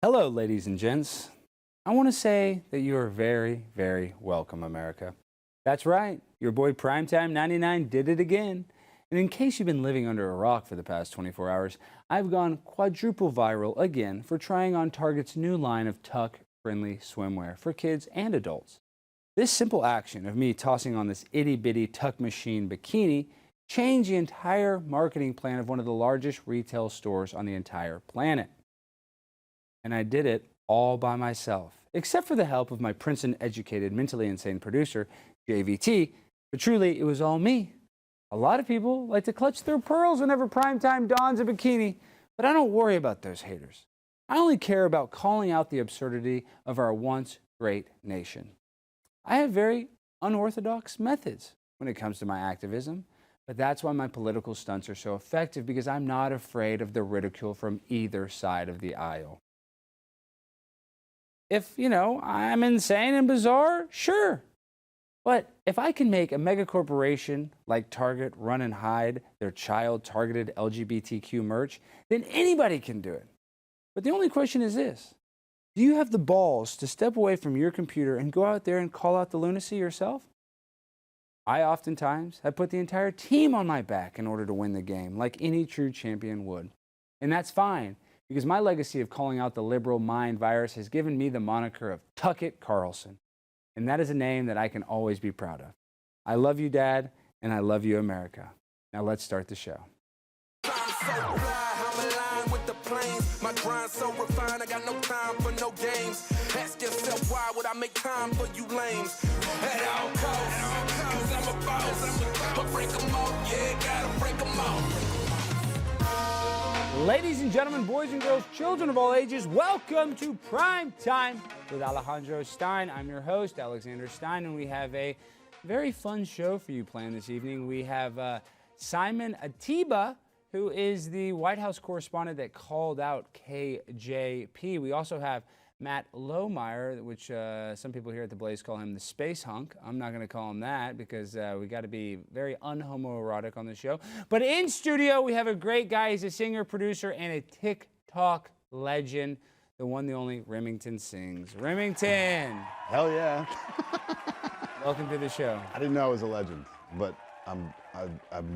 Hello, ladies and gents. I want to say that you are very, very welcome, America. That's right, your boy Primetime 99 did it again. And in case you've been living under a rock for the past 24 hours, I've gone quadruple viral again for trying on Target's new line of tuck-friendly swimwear for kids and adults. This simple action of me tossing on this itty-bitty tuck machine bikini changed the entire marketing plan of one of the largest retail stores on the entire planet. And I did it all by myself, except for the help of my Princeton-educated, mentally insane producer, JVT, but truly, it was all me. A lot of people like to clutch their pearls whenever Primetime dons a bikini, but I don't worry about those haters. I only care about calling out the absurdity of our once great nation. I have very unorthodox methods when it comes to my activism, but that's why my political stunts are so effective, because I'm not afraid of the ridicule from either side of the aisle. If, I'm insane and bizarre, sure. But if I can make a mega corporation like Target run and hide their child-targeted LGBTQ merch, then anybody can do it. But the only question is this: do you have the balls to step away from your computer and go out there and call out the lunacy yourself? I oftentimes have put the entire team on my back in order to win the game, like any true champion would. And that's fine, because my legacy of calling out the liberal mind virus has given me the moniker of Tuck It Carlson. And that is a name that I can always be proud of. I love you, Dad, and I love you, America. Now let's start the show. My grind so refined, I got no time for no games. Ask yourself, why would I make time for you lames? At all costs, cause I'm a boss. But break them all, yeah, gotta break them all. Ladies and gentlemen, boys and girls, children of all ages, welcome to Prime Time with Alejandro Stein. I'm your host, Alexander Stein, and we have a very fun show for you planned this evening. We have Simon Ateba, who is the White House correspondent that called out KJP. We also have Matt Lohmeier, which some people here at The Blaze call him the space hunk. I'm not going to call him that because we got to be very unhomoerotic on the show. But in studio, we have a great guy. He's a singer, producer, and a TikTok legend, the one, the only Remington Sings. Remington! Hell yeah. Welcome to the show. I didn't know I was a legend, but I'm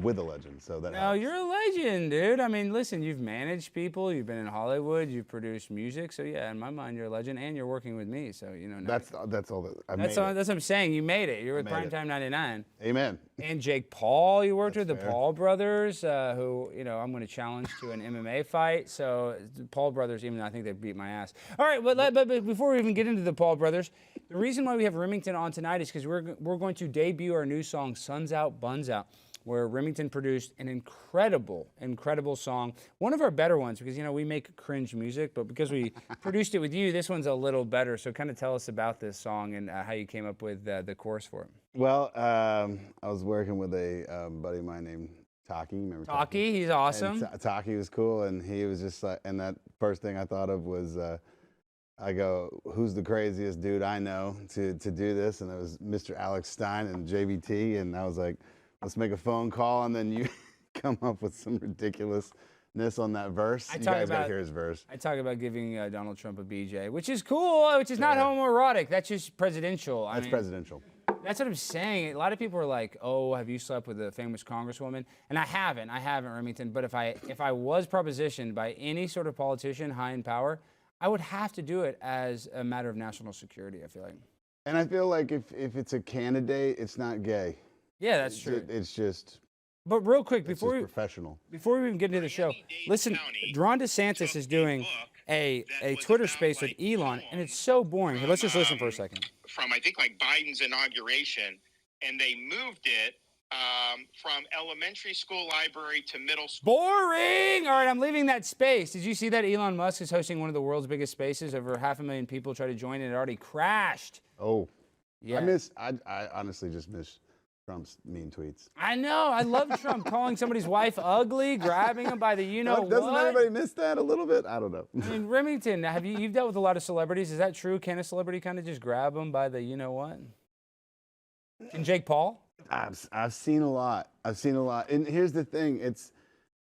with a legend, so that No, helps. you're a legend, dude. I mean, listen, you've managed people, you've been in Hollywood, you've produced music, so yeah, in my mind, you're a legend, and you're working with me, so That's all that I that's made all, it. that's what I'm saying. You made it. You're with made it. Primetime 99. Amen. And Jake Paul, you worked That's with, the fair. Paul brothers, who, I'm going to challenge to an MMA fight. So the Paul brothers, even though I think they beat my ass. All right, but before we even get into the Paul brothers, the reason why we have Remington on tonight is because we're going to debut our new song, Out Buns Out, where Remington produced an incredible song. One of our better ones, because, we make cringe music, but because we produced it with you, this one's a little better. So kind of tell us about this song and how you came up with the chorus for it. Well, I was working with a buddy of mine named Taki. Remember Taki, he's awesome. And Taki was cool, and he was just like, and that first thing I thought of was, I go, who's the craziest dude I know to do this? And it was Mr. Alex Stein and JVT, and I was like, let's make a phone call, and then you come up with some ridiculousness on that verse. You guys gotta hear his verse. I talk about giving Donald Trump a BJ, which is cool, which is not homoerotic. That's just presidential. That's presidential. That's what I'm saying. A lot of people are like, oh, have you slept with a famous congresswoman? And I haven't, Remington. But if I was propositioned by any sort of politician high in power, I would have to do it as a matter of national security, I feel like. And I feel like if it's a candidate, it's not gay. Yeah, that's true. It's just. But real quick, before we even get into the show, listen, Ron DeSantis is doing a Twitter space with Elon, and it's so boring. Let's just listen for a second. From, I think, like Biden's inauguration, and they moved it from elementary school library to middle school. Boring! All right, I'm leaving that space. Did you see that Elon Musk is hosting one of the world's biggest spaces? Over 500,000 people try to join, and it already crashed. Oh. Yeah. I honestly just miss Trump's mean tweets. I know. I love Trump calling somebody's wife ugly, grabbing him by the what. Doesn't everybody miss that a little bit? I don't know. I mean, Remington, you've dealt with a lot of celebrities. Is that true? Can a celebrity kind of just grab them by the what? And Jake Paul? I've seen a lot. And here's the thing.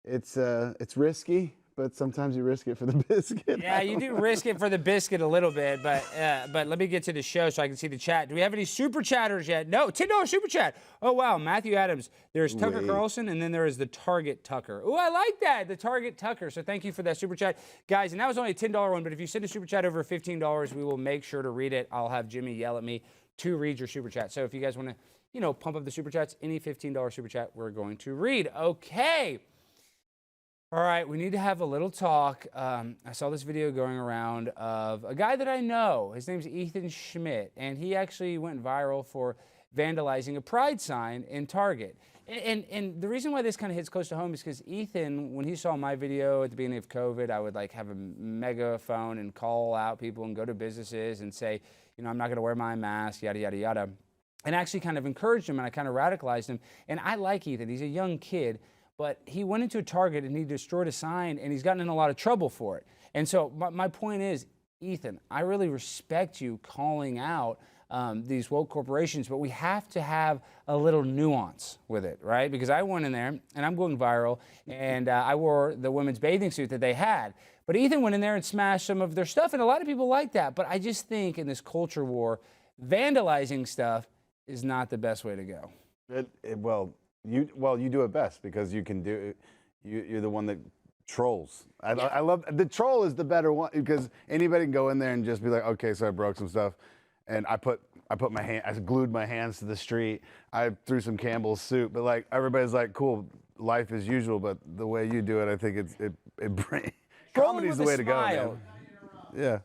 It's risky, but sometimes you risk it for the biscuit. Yeah, you do risk it for the biscuit a little bit, but let me get to the show so I can see the chat. Do we have any super chatters yet? No, $10 super chat. Oh, wow, Matthew Adams. There's Tucker Carlson, and then there is the Target Tucker. Oh, I like that, the Target Tucker. So thank you for that super chat. Guys, and that was only a $10 one, but if you send a super chat over $15, we will make sure to read it. I'll have Jimmy yell at me to read your super chat. So if you guys want to, you know, pump up the super chats, any $15 super chat, we're going to read. Okay. All right, we need to have a little talk. I saw this video going around of a guy that I know. His name's Ethan Schmidt, and he actually went viral for vandalizing a pride sign in Target. And the reason why this kind of hits close to home is because Ethan, when he saw my video at the beginning of COVID, I would like have a megaphone and call out people and go to businesses and say, you know, I'm not going to wear my mask, yada, yada, yada. And actually kind of encouraged him, and I kind of radicalized him. And I like Ethan. He's a young kid. But he went into a Target and he destroyed a sign, and he's gotten in a lot of trouble for it. And so my point is, Ethan, I really respect you calling out these woke corporations, but we have to have a little nuance with it, right? Because I went in there, and I'm going viral, and I wore the women's bathing suit that they had. But Ethan went in there and smashed some of their stuff, and a lot of people like that. But I just think in this culture war, vandalizing stuff is not the best way to go. You do it best because you can do. You're the one that trolls. I love the troll is the better one because anybody can go in there and just be like, okay, so I broke some stuff, and I glued my hands to the street. I threw some Campbell's soup, but like everybody's like, cool, life as usual. But the way you do it, I think comedy's the way to go, man. Yeah.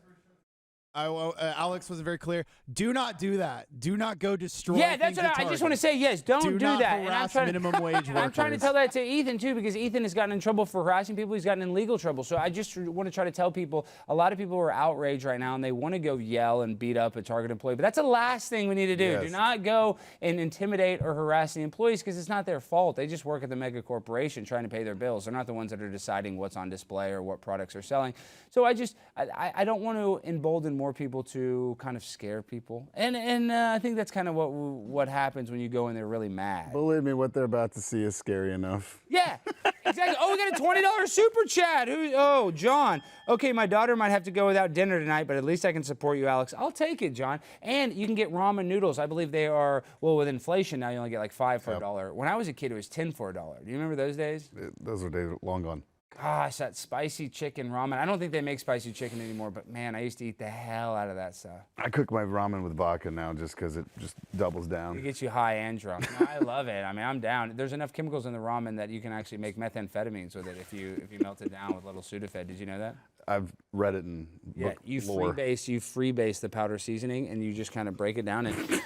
Alex was very clear. Do not do that. Do not go destroy. Yeah, that's what I just want to say. Yes, don't do that. And I'm trying minimum wage workers. I'm trying to tell that to Ethan too, because Ethan has gotten in trouble for harassing people. He's gotten in legal trouble. So I just want to try to tell people. A lot of people are outraged right now, and they want to go yell and beat up a Target employee. But that's the last thing we need to do. Yes. Do not go and intimidate or harass the employees because it's not their fault. They just work at the mega corporation trying to pay their bills. They're not the ones that are deciding what's on display or what products are selling. So I don't want to embolden more people to kind of scare people, and I think that's kind of what happens when you go in there really mad. Believe me, what they're about to see is scary enough. Yeah, exactly. Oh, we got a $20 super chat. Oh, John. Okay, my daughter might have to go without dinner tonight, but at least I can support you, Alex. I'll take it, John. And you can get ramen noodles. I believe they are, well, with inflation now, you only get like $5 for $1. When I was a kid, it was $10 for $1. Do you remember those days? Those are days long gone. Gosh, that spicy chicken ramen. I don't think they make spicy chicken anymore, but man, I used to eat the hell out of that stuff. I cook my ramen with vodka now just because it just doubles down. It gets you high and drunk. No, I love it. I mean, I'm down. There's enough chemicals in the ramen that you can actually make methamphetamines with it if you melt it down with a little Sudafed. Did you know that? I've read it in book lore. You freebase the powder seasoning, and you just kind of break it down and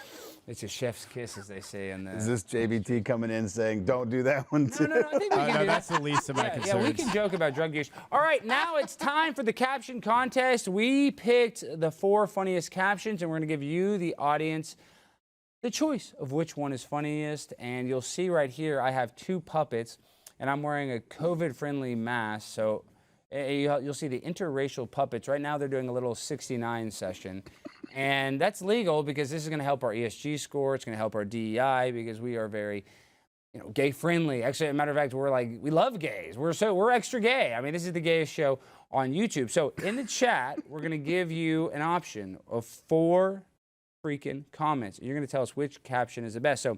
it's a chef's kiss, as they say. Is this JBT coming in saying, don't do that one too? No, I think we can do that's the least of my concerns. Yeah, we can joke about drug use. All right, now it's time for the caption contest. We picked the 4 funniest captions, and we're going to give you, the audience, the choice of which one is funniest. And you'll see right here, I have 2 puppets, and I'm wearing a COVID-friendly mask. So you'll see the interracial puppets. Right now, they're doing a little 69 session. And that's legal because this is going to help our ESG score. It's going to help our DEI because we are very, gay friendly. Actually, as a matter of fact, we love gays. We're extra gay. I mean, this is the gayest show on YouTube. So in the chat, we're going to give you an option of 4 freaking comments. You're going to tell us which caption is the best. So,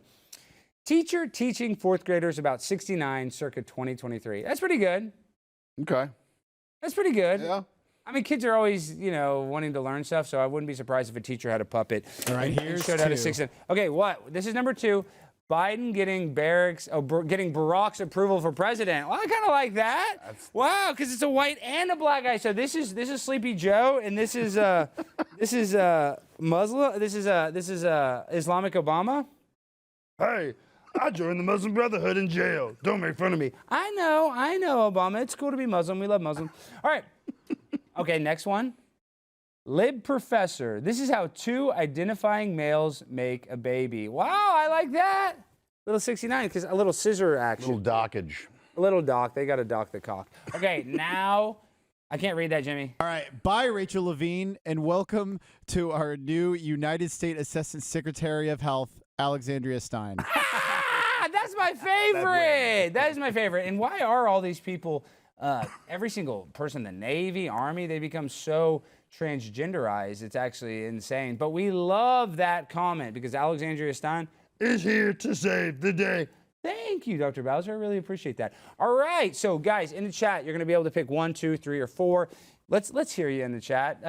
teacher teaching 4th graders about 69 circa 2023. That's pretty good. Okay. That's pretty good. Yeah. I mean, kids are always, wanting to learn stuff, so I wouldn't be surprised if a teacher had a puppet. All right, here's showed how to 69. Okay, what? This is number 2. Biden getting Barack's approval for president. Well, I kind of like that. Wow, because it's a white and a black guy. So this is Sleepy Joe, and this is Muslim. This is Islamic Obama. Hey, I joined the Muslim Brotherhood in jail. Don't make fun of me. I know, Obama. It's cool to be Muslim. We love Muslim. All right. Okay, next one. Lib Professor. This is how 2 identifying males make a baby. Wow, I like that. Little 69, because a little scissor action. Little dockage. A little dock. They got to dock the cock. Okay, now, I can't read that, Jimmy. All right, bye, Rachel Levine, and welcome to our new United States Assistant Secretary of Health, Alexandria Stein. That's my favorite. That is my favorite. And why are all these people every single person in the Navy, Army, they become so transgenderized. It's actually insane. But we love that comment because Alexandria Stein is here to save the day. Thank you, Dr. Bowser. I really appreciate that. All right, so guys, in the chat, you're going to be able to pick 1, 2, 3, or 4. Let's hear you in the chat.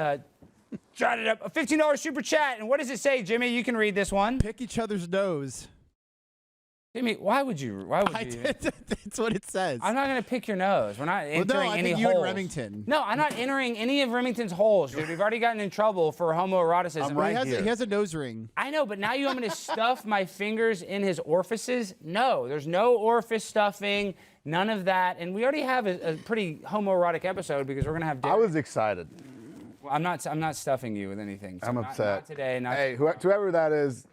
Jot it up. A $15 super chat. And what does it say, Jimmy? You can read this one. Pick each other's nose. Jimmy, why would you? That's what it says. I'm not going to pick your nose. We're not entering I any think holes. you and Remington. No, I'm not entering any of Remington's holes, dude. We've already gotten in trouble for homoeroticism. He has a nose ring. I know, but now you want me to stuff my fingers in his orifices? No, there's no orifice stuffing, none of that. And we already have a pretty homoerotic episode because we're going to have I was excited. Well, I'm not stuffing you with anything. So I'm upset. Not today. Hey, whoever that is,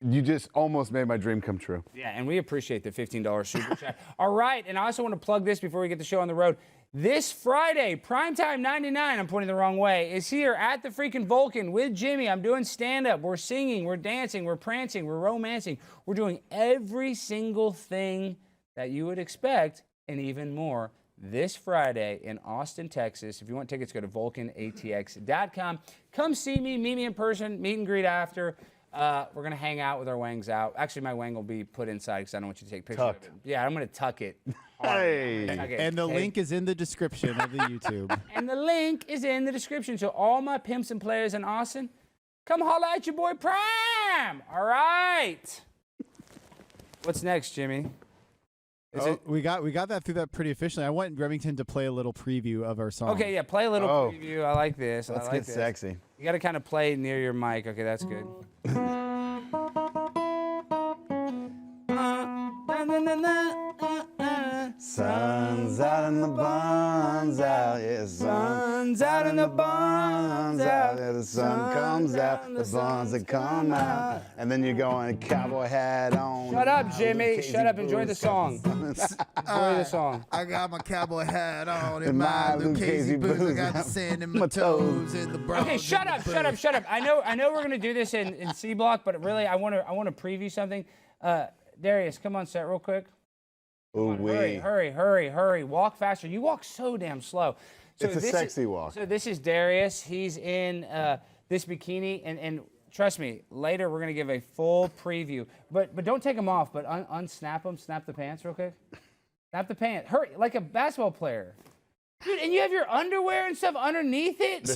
you just almost made my dream come true. Yeah, and we appreciate the $15 super chat. All right, and I also want to plug this before we get the show on the road. This Friday, Primetime 99, I'm pointing the wrong way, is here at the freaking Vulcan with Jimmy. I'm doing stand-up. We're singing, we're dancing, we're prancing, we're romancing. We're doing every single thing that you would expect and even more this Friday in Austin, Texas. If you want tickets, go to vulcanatx.com. Come see me, meet me in person, meet and greet after. We're going to hang out with our wangs out. Actually, my wang will be put inside because I don't want you to take pictures of it. Yeah, I'm going to tuck it. Hey. And the link is in the description of the YouTube. And the link is in the description. So all my pimps and players in Austin, come holla at your boy Prime. All right. What's next, Jimmy? We got that through that pretty efficiently. I want Remington to play a little preview of our song. Okay, yeah, play a little preview. I like this. Let's I like get this. sexy. You got to kind of play near your mic. Okay, that's good. Sun's out and the buns out, yeah, sun's out and the buns out, yeah, the sun comes out, the buns that come out, and then you go on a cowboy hat on. Shut up, Jimmy. Shut up. Enjoy the song. Enjoy the song. I got my cowboy hat on and my Lucchese boots. I got the sand in my toes and the brown. Okay, shut up. I know we're gonna do this in C block, but really I want to preview something. Darius, come on set real quick. Ooh, Hurry. Walk faster. You walk so damn slow. So it's a sexy walk. So this is Darius. He's in this bikini, and trust me, later we're going to give a full preview. But don't take them off, but unsnap them. Snap the pants real quick. Snap the pants. Hurry, like a basketball player. Dude, and you have your underwear and stuff underneath it?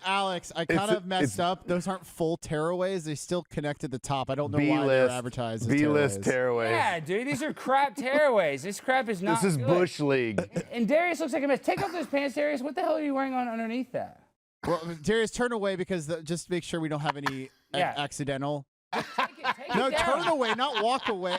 Alex, I kind of messed up. Those aren't full tearaways. They still connect at the top. I don't know why they're advertised as B-list tearaways. Yeah, dude, these are crap tearaways. This crap is not This is good. Bush League. And Darius looks like a mess. Take off those pants, Darius. What the hell are you wearing on underneath that? Well, Darius, turn away because just make sure we don't have any accidental. No, turn away, not walk away.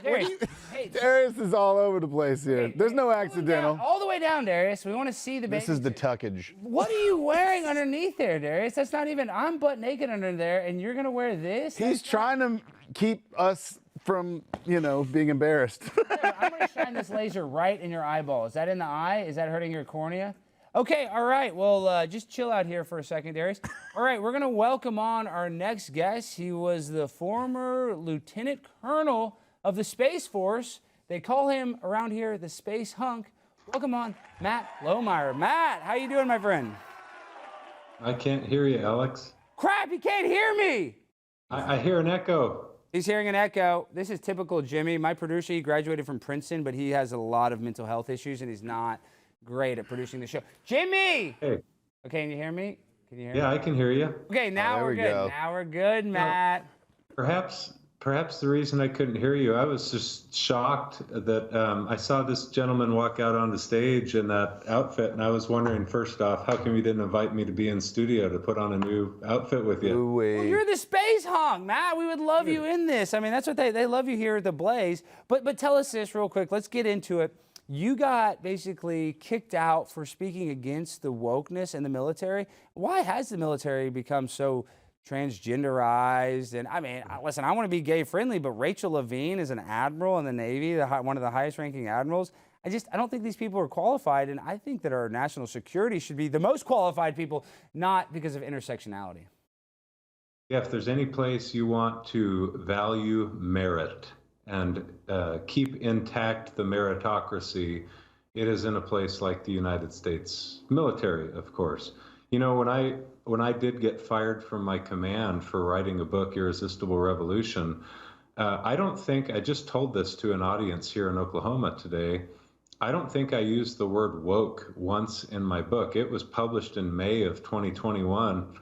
Darius is all over the place here. There's no accidental. All the way down, Darius. We want to see the baby. This is the tuckage. What are you wearing underneath there, Darius? That's not even. I'm butt naked under there, and you're gonna wear this? He's trying to keep us from, being embarrassed. I'm gonna shine this laser right in your eyeball. Is that in the eye? Is that hurting your cornea? Okay, all right. Well, just chill out here for a second, Darius. All right, we're going to welcome on our next guest. He was the former lieutenant colonel of the Space Force. They call him around here the Space Hunk. Welcome on, Matt Lohmeier. Matt, how you doing, my friend? I can't hear you, Alex. Crap, he can't hear me. I hear an echo. He's hearing an echo. This is typical Jimmy. My producer, he graduated from Princeton, but he has a lot of mental health issues, and he's not great at producing the show. Jimmy! Hey. Okay, can you hear me? Yeah, I can hear you. Okay, now we're good. Go. Now we're good, Matt. Perhaps the reason I couldn't hear you, I was just shocked that I saw this gentleman walk out on the stage in that outfit, and I was wondering, first off, how come you didn't invite me to be in studio to put on a new outfit with you? Well, you're the Space Hunk, Matt. We would love you in this. I mean, that's what they love you here at the Blaze. But tell us this real quick. Let's get into it. You got basically kicked out for speaking against the wokeness in the military. Why has the military become so transgenderized? And I mean, listen, I want to be gay friendly, but Rachel Levine is an admiral in the Navy, one of the highest ranking admirals. I don't think these people are qualified, and I think that our national security should be the most qualified people, not because of intersectionality. Yeah, if there's any place you want to value merit and keep intact the meritocracy, it is in a place like the United States military, of course. You know, when I did get fired from my command for writing a book, Irresistible Revolution, I don't think I just told this to an audience here in Oklahoma today. I don't think I used the word woke once in my book. It was published in May of 2021.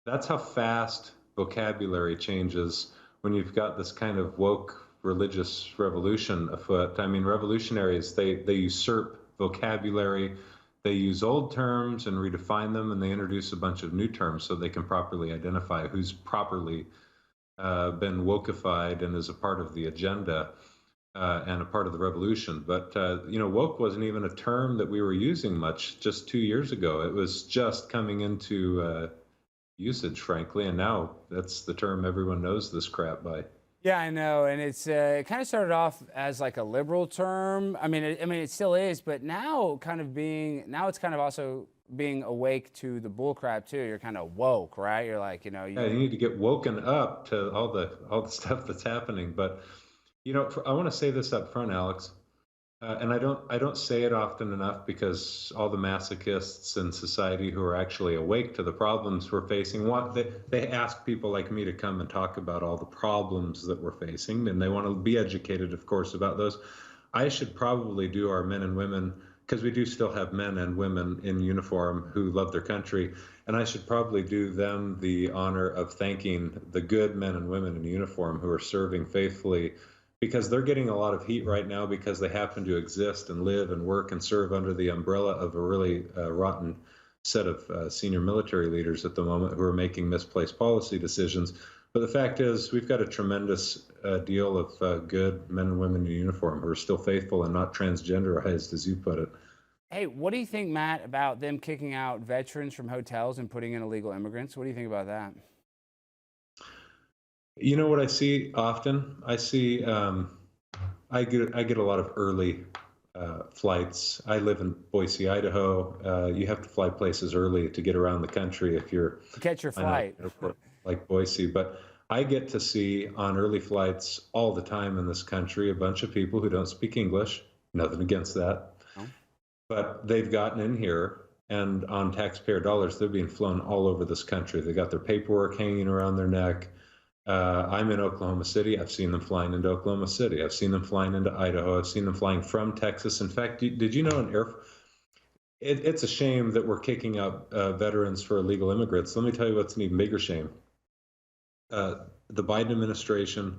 That's how fast vocabulary changes when you've got this kind of woke religious revolution afoot. I mean, revolutionaries, they usurp vocabulary, they use old terms and redefine them, and they introduce a bunch of new terms so they can properly identify who's properly been wokeified and is a part of the agenda and a part of the revolution. But, you know, woke wasn't even a term that we were using much just 2 years ago. It was just coming into usage, frankly, and now that's the term everyone knows this crap by. Yeah, I know, and it's it kind of started off as like a liberal term. I mean, it still is, but now it's kind of also being awake to the bullcrap too. You're kind of woke, right? You're like, you know, Yeah, you need to get woken up to all the stuff that's happening. But you know, I want to say this up front, Alex, and I don't say it often enough because all the masochists in society who are actually awake to the problems we're facing they ask people like me to come and talk about all the problems that we're facing, and they want to be educated, of course, about those. I should probably do our men and women, because we do still have men and women in uniform who love their country, and I should probably do them the honor of thanking the good men and women in uniform who are serving faithfully, because they're getting a lot of heat right now because they happen to exist and live and work and serve under the umbrella of a really rotten set of senior military leaders at the moment who are making misplaced policy decisions. But the fact is, we've got a tremendous deal of good men and women in uniform who are still faithful and not transgenderized, as you put it. hey, what do you think, Matt, about them kicking out veterans from hotels and putting in illegal immigrants? What do you think about that? You know what I see often? I see I get a lot of early flights. I live in Boise, Idaho. You have to fly places early to get around the country if you're To catch your flight. like Boise. But I get to see on early flights all the time in this country a bunch of people who don't speak English. Nothing against that. Oh. But they've gotten in here, and on taxpayer dollars, they're being flown all over this country. They got their paperwork hanging around their neck. I'm in Oklahoma City. I've seen them flying into Oklahoma City. I've seen them flying into Idaho. I've seen them flying from Texas. In fact, did you know it's a shame that we're kicking out veterans for illegal immigrants. Let me tell you what's an even bigger shame. The Biden administration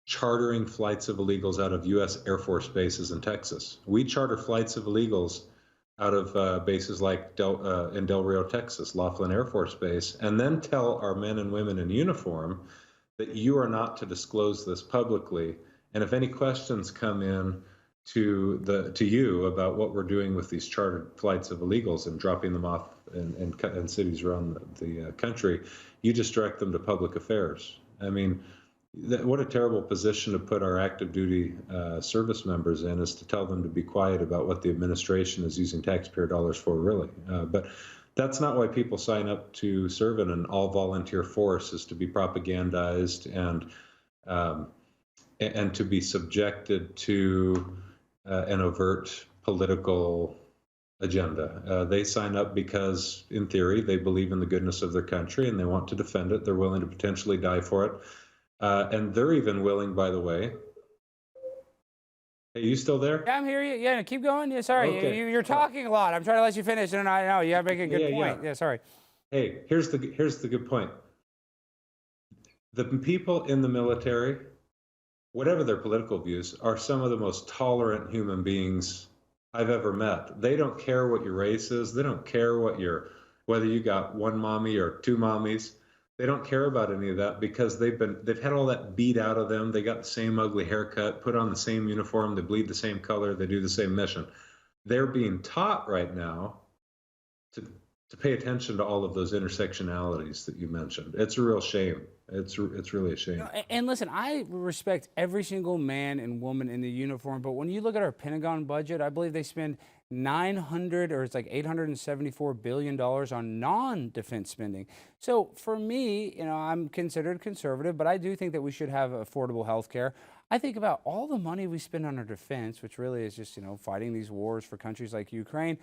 chartering flights of illegals out of U.S. Air Force bases in Texas. We charter flights of illegals out of bases like in Del Rio, Texas, Laughlin Air Force Base, and then tell our men and women in uniform that you are not to disclose this publicly. And if any questions come in to you about what we're doing with these chartered flights of illegals and dropping them off in cities around the country, you just direct them to public affairs. I mean, what a terrible position to put our active duty service members in, is to tell them to be quiet about what the administration is using taxpayer dollars for, really. But that's not why people sign up to serve in an all-volunteer force, is to be propagandized and to be subjected to an overt political agenda. They sign up because, in theory, they believe in the goodness of their country and they want to defend it. They're willing to potentially die for it. And they're even willing, by the way. Hey, you still there? Yeah, I'm here. Yeah, no, keep going. Yeah, sorry. Okay. You're talking a lot. I'm trying to let you finish, and I know you have to make a good point. Yeah. Yeah, sorry. Hey, here's the good point. The people in the military, whatever their political views, are some of the most tolerant human beings I've ever met. They don't care what your race is. They don't care whether you got one mommy or two mommies. They don't care about any of that because they've had all that beat out of them. They got the same ugly haircut, put on the same uniform, they bleed the same color, they do the same mission. They're being taught right now to pay attention to all of those intersectionalities that you mentioned. It's a real shame. It's really a shame. And listen, I respect every single man and woman in the uniform, but when you look at our Pentagon budget, I believe they spend $874 billion on non-defense spending. So for me, I'm considered conservative, but I do think that we should have affordable health care. I think about all the money we spend on our defense, which really is just, fighting these wars for countries like Ukraine.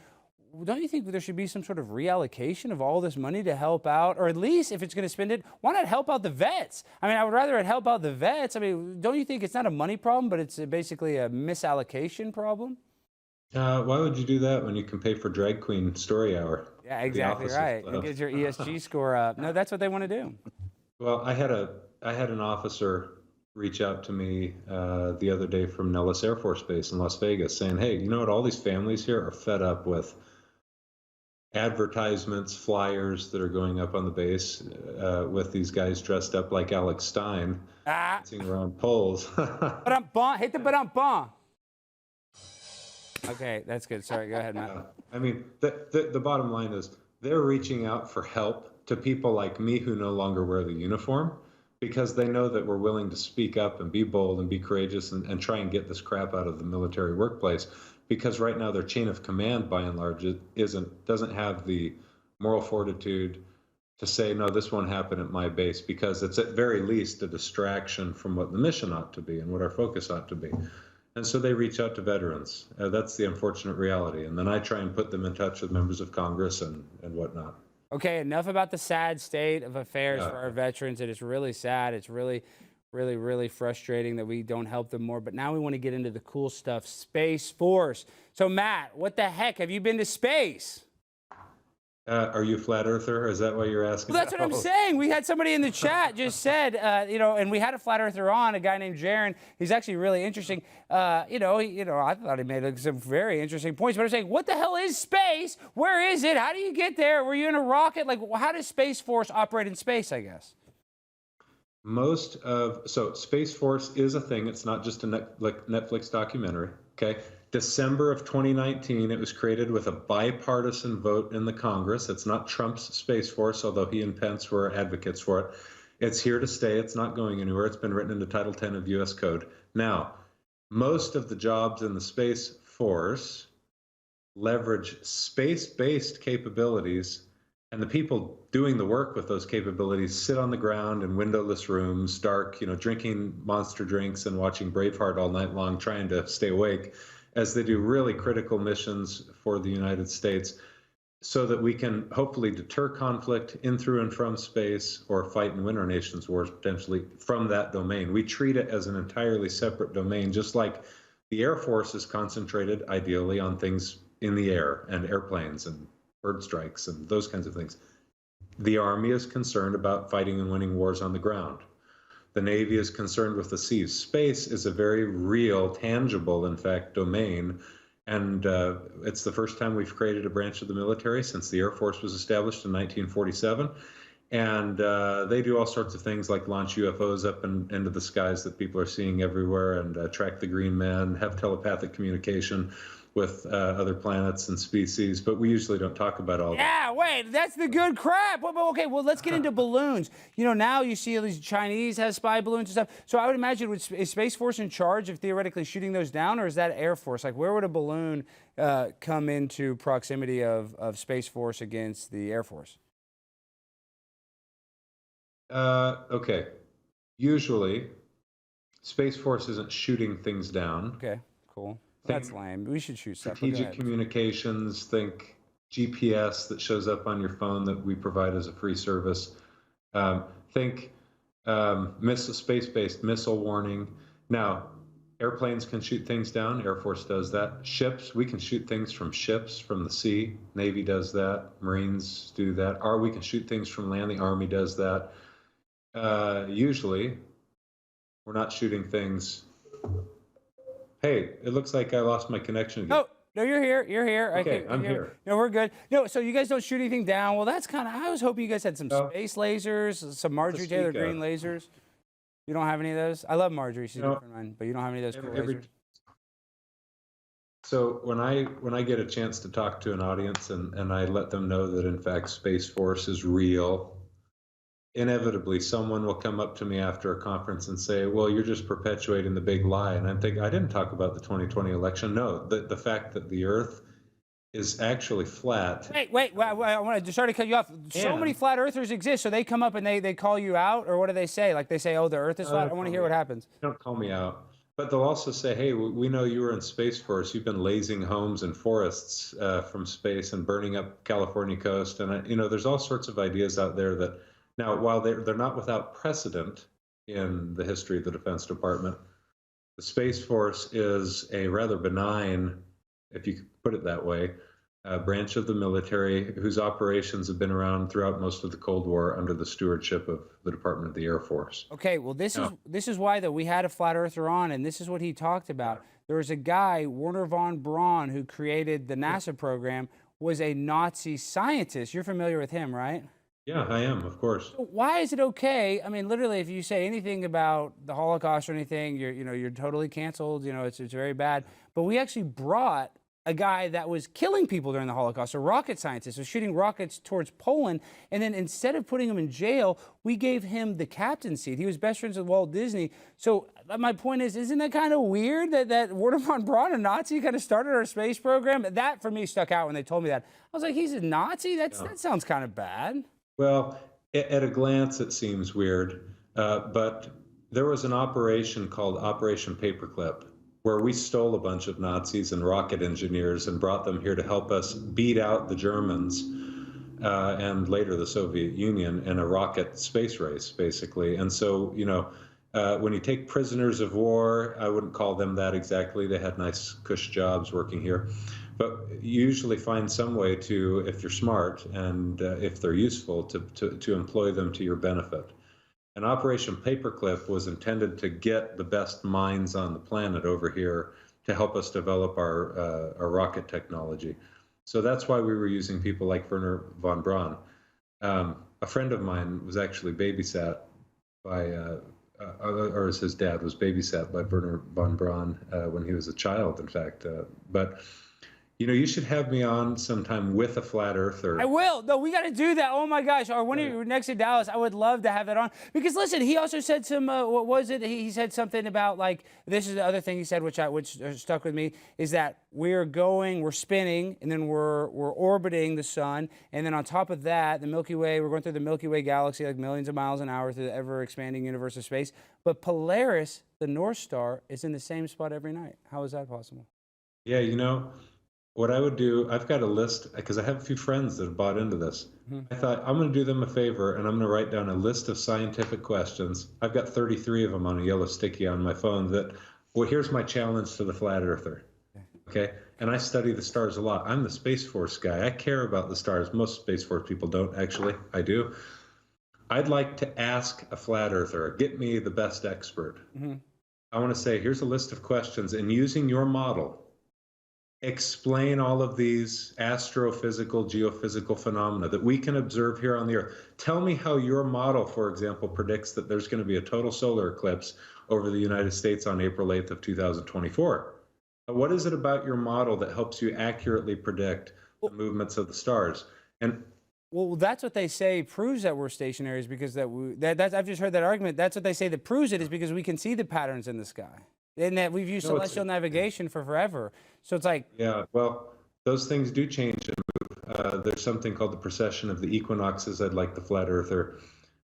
Don't you think there should be some sort of reallocation of all this money to help out, or at least if it's going to spend it, why not help out the vets? I mean, I would rather it help out the vets. I mean, don't you think it's not a money problem, but it's basically a misallocation problem? Why would you do that when you can pay for drag queen story hour? Yeah, exactly right. It gets your ESG score up. No, that's what they want to do. Well, I had an officer reach out to me the other day from Nellis Air Force Base in Las Vegas saying, hey, you know what? All these families here are fed up with advertisements, flyers that are going up on the base with these guys dressed up like Alex Stein dancing around poles. Hit the ba-dum-bum. Okay, that's good. Sorry, go ahead, Matt. I mean, the bottom line is they're reaching out for help to people like me who no longer wear the uniform because they know that we're willing to speak up and be bold and be courageous and try and get this crap out of the military workplace. Because right now their chain of command, by and large, doesn't have the moral fortitude to say, no, this won't happen at my base, because it's at very least a distraction from what the mission ought to be and what our focus ought to be. And so they reach out to veterans. That's the unfortunate reality. And then I try and put them in touch with members of Congress and whatnot. Okay, enough about the sad state of affairs for our veterans. It is really sad. It's really frustrating that we don't help them more. But now we want to get into the cool stuff, Space Force. So, Matt, what the heck? Have you been to space? Are you a flat earther? Is that why you're asking? Well, that's what I'm saying. We had somebody in the chat just said, and we had a flat earther on, a guy named Jaron. He's actually really interesting. I thought he made some very interesting points. But I'm saying, what the hell is space? Where is it? How do you get there? Were you in a rocket? Like, how does Space Force operate in space, I guess? So Space Force is a thing. It's not just a Netflix documentary. Okay. December of 2019, it was created with a bipartisan vote in the Congress. It's not Trump's Space Force, although he and Pence were advocates for it. It's here to stay. It's not going anywhere. It's been written into Title 10 of U.S. Code. Now, most of the jobs in the Space Force leverage space-based capabilities, and the people doing the work with those capabilities sit on the ground in windowless rooms, dark, drinking monster drinks and watching Braveheart all night long, trying to stay awake as they do really critical missions for the United States, so that we can hopefully deter conflict in, through, and from space, or fight and win our nation's wars potentially from that domain. We treat it as an entirely separate domain, just like the Air Force is concentrated ideally on things in the air and airplanes and bird strikes and those kinds of things. The Army is concerned about fighting and winning wars on the ground. The Navy is concerned with the seas. Space is a very real, tangible, in fact, domain. And it's the first time we've created a branch of the military since the Air Force was established in 1947. And they do all sorts of things like launch UFOs up into the skies that people are seeing everywhere, and track the green man, have telepathic communication with other planets and species, but we usually don't talk about all that. Yeah, wait, that's the good crap. Okay, well, let's get into balloons. Now you see all these Chinese have spy balloons and stuff. So I would imagine, is Space Force in charge of theoretically shooting those down, or is that Air Force? Like, where would a balloon come into proximity of Space Force against the Air Force? Okay. Usually, Space Force isn't shooting things down. Okay, cool. That's lame. We should shoot stuff. Strategic communications, think GPS that shows up on your phone that we provide as a free service. Think space-based missile warning. Now, airplanes can shoot things down. Air Force does that. Ships, we can shoot things from ships, from the sea. Navy does that. Marines do that. Or we can shoot things from land. The Army does that. Usually, we're not shooting things. Hey, it looks like I lost my connection again. No, you're here. You're here. Okay, I'm here. No, we're good. No, so you guys don't shoot anything down. Well, that's kind of, I was hoping you guys had some space lasers, some Marjorie Taylor Greene lasers. You don't have any of those? I love Marjorie. She's a different one, but you don't have any of those cool lasers? So when I get a chance to talk to an audience and I let them know that, in fact, Space Force is real, inevitably someone will come up to me after a conference and say, well, you're just perpetuating the big lie. And I'm thinking, I didn't talk about the 2020 election. No, the fact that the Earth is actually flat. Wait, I want to start to cut you off. So many flat earthers exist, so they come up and they call you out, or what do they say? Like, they say, oh, the Earth is flat? I want to hear what happens. Don't call me out. But they'll also say, hey, we know you were in Space Force. You've been lasing homes and forests from space and burning up California coast. And, there's all sorts of ideas out there that now, while they're not without precedent in the history of the Defense Department, the Space Force is a rather benign, if you could put it that way, branch of the military whose operations have been around throughout most of the Cold War under the stewardship of the Department of the Air Force. Okay, well, this is why though we had a flat earther on, and this is what he talked about. There was a guy, Wernher von Braun, who created the NASA program, was a Nazi scientist. You're familiar with him, right? Yeah, I am, of course. So why is it okay? I mean, literally, if you say anything about the Holocaust or anything, you're totally canceled. It's very bad. But we actually brought a guy that was killing people during the Holocaust, a rocket scientist, was shooting rockets towards Poland, and then instead of putting him in jail, we gave him the captain's seat. He was best friends with Walt Disney. So my point is, isn't that kind of weird that Wernher von Braun, a Nazi, kind of started our space program? That, for me, stuck out when they told me that. I was like, he's a Nazi? That sounds kind of bad. Well, at a glance, it seems weird, but there was an operation called Operation Paperclip, where we stole a bunch of Nazis and rocket engineers and brought them here to help us beat out the Germans and later the Soviet Union in a rocket space race, basically. And so, when you take prisoners of war, I wouldn't call them that exactly. They had nice cush jobs working here. But you usually find some way to, if you're smart and if they're useful, to employ them to your benefit. And Operation Paperclip was intended to get the best minds on the planet over here to help us develop our rocket technology. So that's why we were using people like Wernher von Braun. A friend of mine was actually babysat by, or his dad was babysat by Wernher von Braun when he was a child, in fact. But you should have me on sometime with a flat earther. I will. No, we got to do that. Oh my gosh. Or when you're next to Dallas, I would love to have that on. Because listen, he also said some, what was it? He said something about like, this is the other thing he said, which stuck with me, is that we're spinning, and then we're orbiting the sun. And then on top of that, the Milky Way, we're going through the Milky Way galaxy like millions of miles an hour through the ever expanding universe of space. But Polaris, the North Star, is in the same spot every night. How is that possible? Yeah, what I would do, I've got a list, because I have a few friends that have bought into this. I thought, I'm going to do them a favor, and I'm going to write down a list of scientific questions. I've got 33 of them on a yellow sticky on my phone here's my challenge to the flat earther. Okay? And I study the stars a lot. I'm the Space Force guy. I care about the stars. Most Space Force people don't, actually. I do. I'd like to ask a flat earther, get me the best expert. I want to say, here's a list of questions, and using your model, explain all of these astrophysical, geophysical phenomena that we can observe here on the Earth. Tell me how your model, for example, predicts that there's going to be a total solar eclipse over the United States on April 8th of 2024. What is it about your model that helps you accurately predict the movements of the stars? And well, that's what they say proves that we're stationary, is because I've just heard that argument. That's what they say that proves it, is because we can see the patterns in the sky. And that we've used celestial navigation for forever. So it's like... Yeah, well, those things do change and move. There's something called the precession of the equinoxes. I'd like the flat earther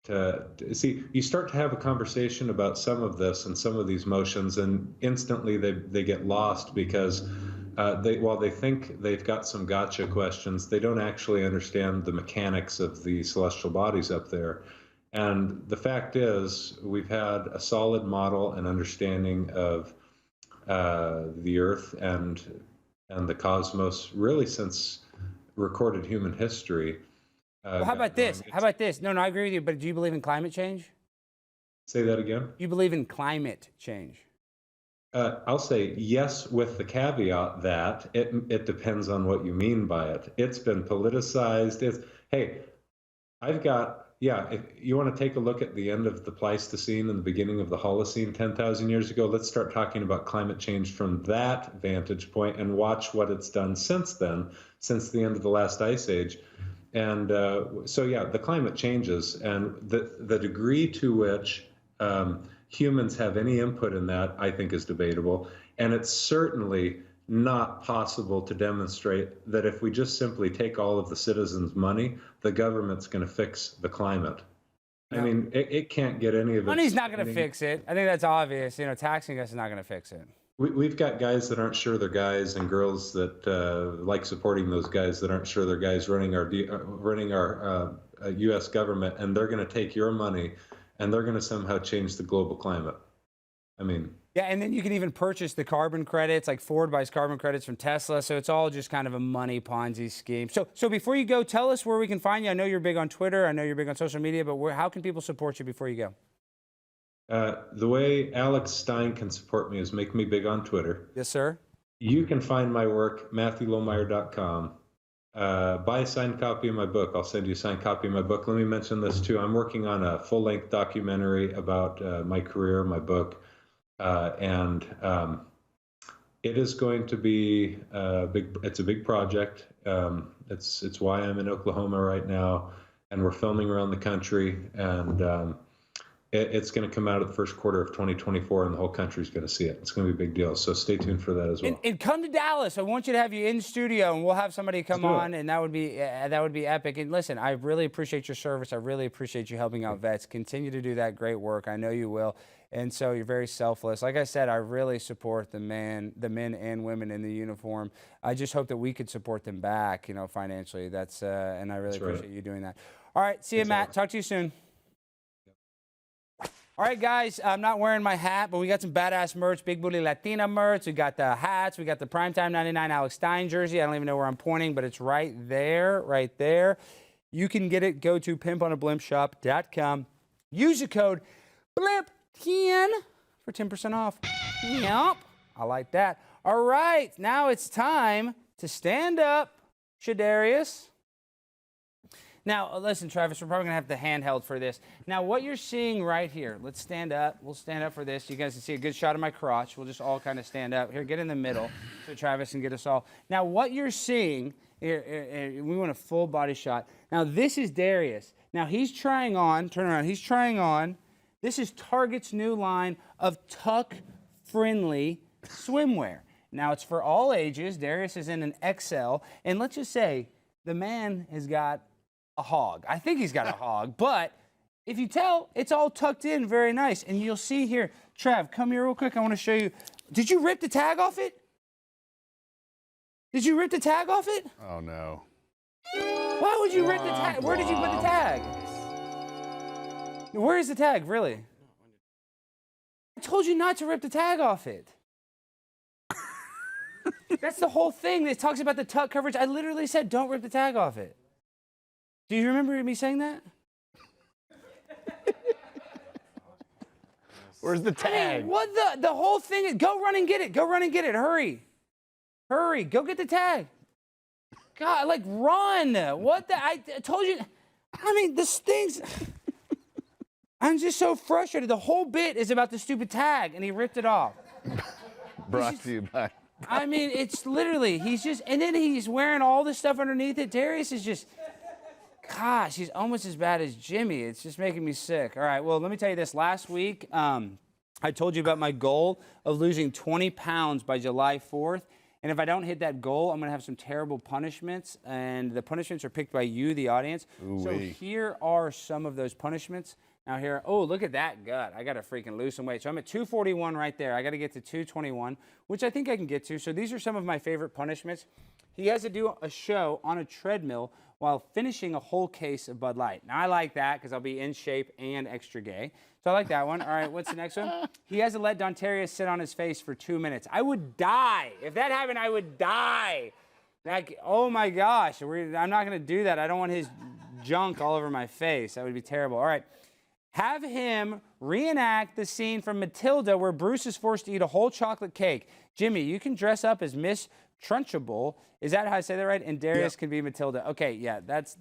to see. You start to have a conversation about some of this and some of these motions, and instantly they get lost because while they think they've got some gotcha questions, they don't actually understand the mechanics of the celestial bodies up there. And the fact is, we've had a solid model and understanding of the Earth and the cosmos really since recorded human history. Well, how about this? How about this? No, I agree with you, but do you believe in climate change? Say that again? You believe in climate change? I'll say yes, with the caveat that it depends on what you mean by it. It's been politicized. If you want to take a look at the end of the Pleistocene and the beginning of the Holocene 10,000 years ago, let's start talking about climate change from that vantage point and watch what it's done since then, since the end of the last ice age. And the climate changes, and the degree to which humans have any input in that, I think, is debatable. And it's certainly not possible to demonstrate that if we just simply take all of the citizens' money, the government's going to fix the climate. I mean, it can't get any of it. Money's not going to fix it. I think that's obvious. You know, taxing us is not going to fix it. We've got guys that aren't sure they're guys, and girls that like supporting those guys that aren't sure they're guys running our U.S. government, and they're going to take your money, and they're going to somehow change the global climate. I mean. Yeah, and then you can even purchase the carbon credits, like Ford buys carbon credits from Tesla. So it's all just kind of a money Ponzi scheme. So before you go, tell us where we can find you. I know you're big on Twitter. I know you're big on social media, but how can people support you before you go? The way Alex Stein can support me is make me big on Twitter. Yes, sir. You can find my work, MatthewLohmeier.com. Buy a signed copy of my book. I'll send you a signed copy of my book. Let me mention this too. I'm working on a full-length documentary about my career, my book. And it is going to be it's a big project. It's why I'm in Oklahoma right now, and we're filming around the country, and it's going to come out of the first quarter of 2024, and the whole country is going to see it. It's going to be a big deal, so stay tuned for that as well. And come to Dallas. I want you to have you in studio, and we'll have somebody come on, and that would be epic. And listen, I really appreciate your service. I really appreciate you helping out vets. Continue to do that great work. I know you will. And so you're very selfless. Like I said, I really support the men and women in the uniform. I just hope that we could support them back, you know, financially. And I really appreciate you doing that. All right, see you, Matt. Talk to you soon. All right, guys, I'm not wearing my hat, but we got some badass merch, Big Booty Latina merch. We got the hats. We got the Primetime 99 Alex Stein jersey. I don't even know where I'm pointing, but it's right there, right there. You can get it. Go to pimponablimpshop.com. Use the code BLIMP10 for 10% off. Yep, I like that. All right, now it's time to stand up, Shadarius. Now, listen, Travis, we're probably going to have the handheld for this. Now, what you're seeing right here, let's stand up. We'll stand up for this. You guys can see a good shot of my crotch. We'll just all kind of stand up. Here, get in the middle so Travis can get us all. Now, what you're seeing, here, we want a full body shot. Now, this is Darius. Now, he's trying on, turn around, he's trying on. This is Target's new line of tuck-friendly swimwear. Now, it's for all ages. Darius is in an XL. And let's just say the man has got a hog. I think he's got a hog, but if you tell, it's all tucked in very nice. And you'll see here, Trav, come here real quick. I want to show you. Did you rip the tag off it? Did you rip the tag off it? Oh, no. Why would you rip the tag? Where did you put the tag? Where is the tag, really? I told you not to rip the tag off it. That's the whole thing. It talks about the tuck coverage. I literally said, don't rip the tag off it. Do you remember me saying that? Where's the tag? I mean, what the whole thing is, go run and get it. Go run and get it. Hurry. Hurry. Go get the tag. God, like, run. What the? I told you. I mean, this thing's. I'm just so frustrated. The whole bit is about the stupid tag, and he ripped it off. Brought to you by. I mean, it's literally, he's just, and then he's wearing all this stuff underneath it. Darius is just. Gosh, he's almost as bad as Jimmy. It's just making me sick. All right, well, let me tell you this. Last week, I told you about my goal of losing 20 pounds by July 4th. And if I don't hit that goal, I'm going to have some terrible punishments. And the punishments are picked by you, the audience. Ooh-wee. So here are some of those punishments. Now here, oh, look at that gut. I got to freaking lose some weight. So I'm at 241 right there. I got to get to 221, which I think I can get to. So these are some of my favorite punishments. He has to do a show on a treadmill while finishing a whole case of Bud Light. Now, I like that because I'll be in shape and extra gay. So I like that one. All right, what's the next one? He has to let Dontarius sit on his face for 2 minutes. I would die. If that happened, I would die. Like, oh, my gosh. I'm not going to do that. I don't want his junk all over my face. That would be terrible. All right. Have him reenact the scene from Matilda where Bruce is forced to eat a whole chocolate cake. Jimmy, you can dress up as Miss Trunchable. Is that how I say that right? And Darius can be Matilda. Okay, yeah, that's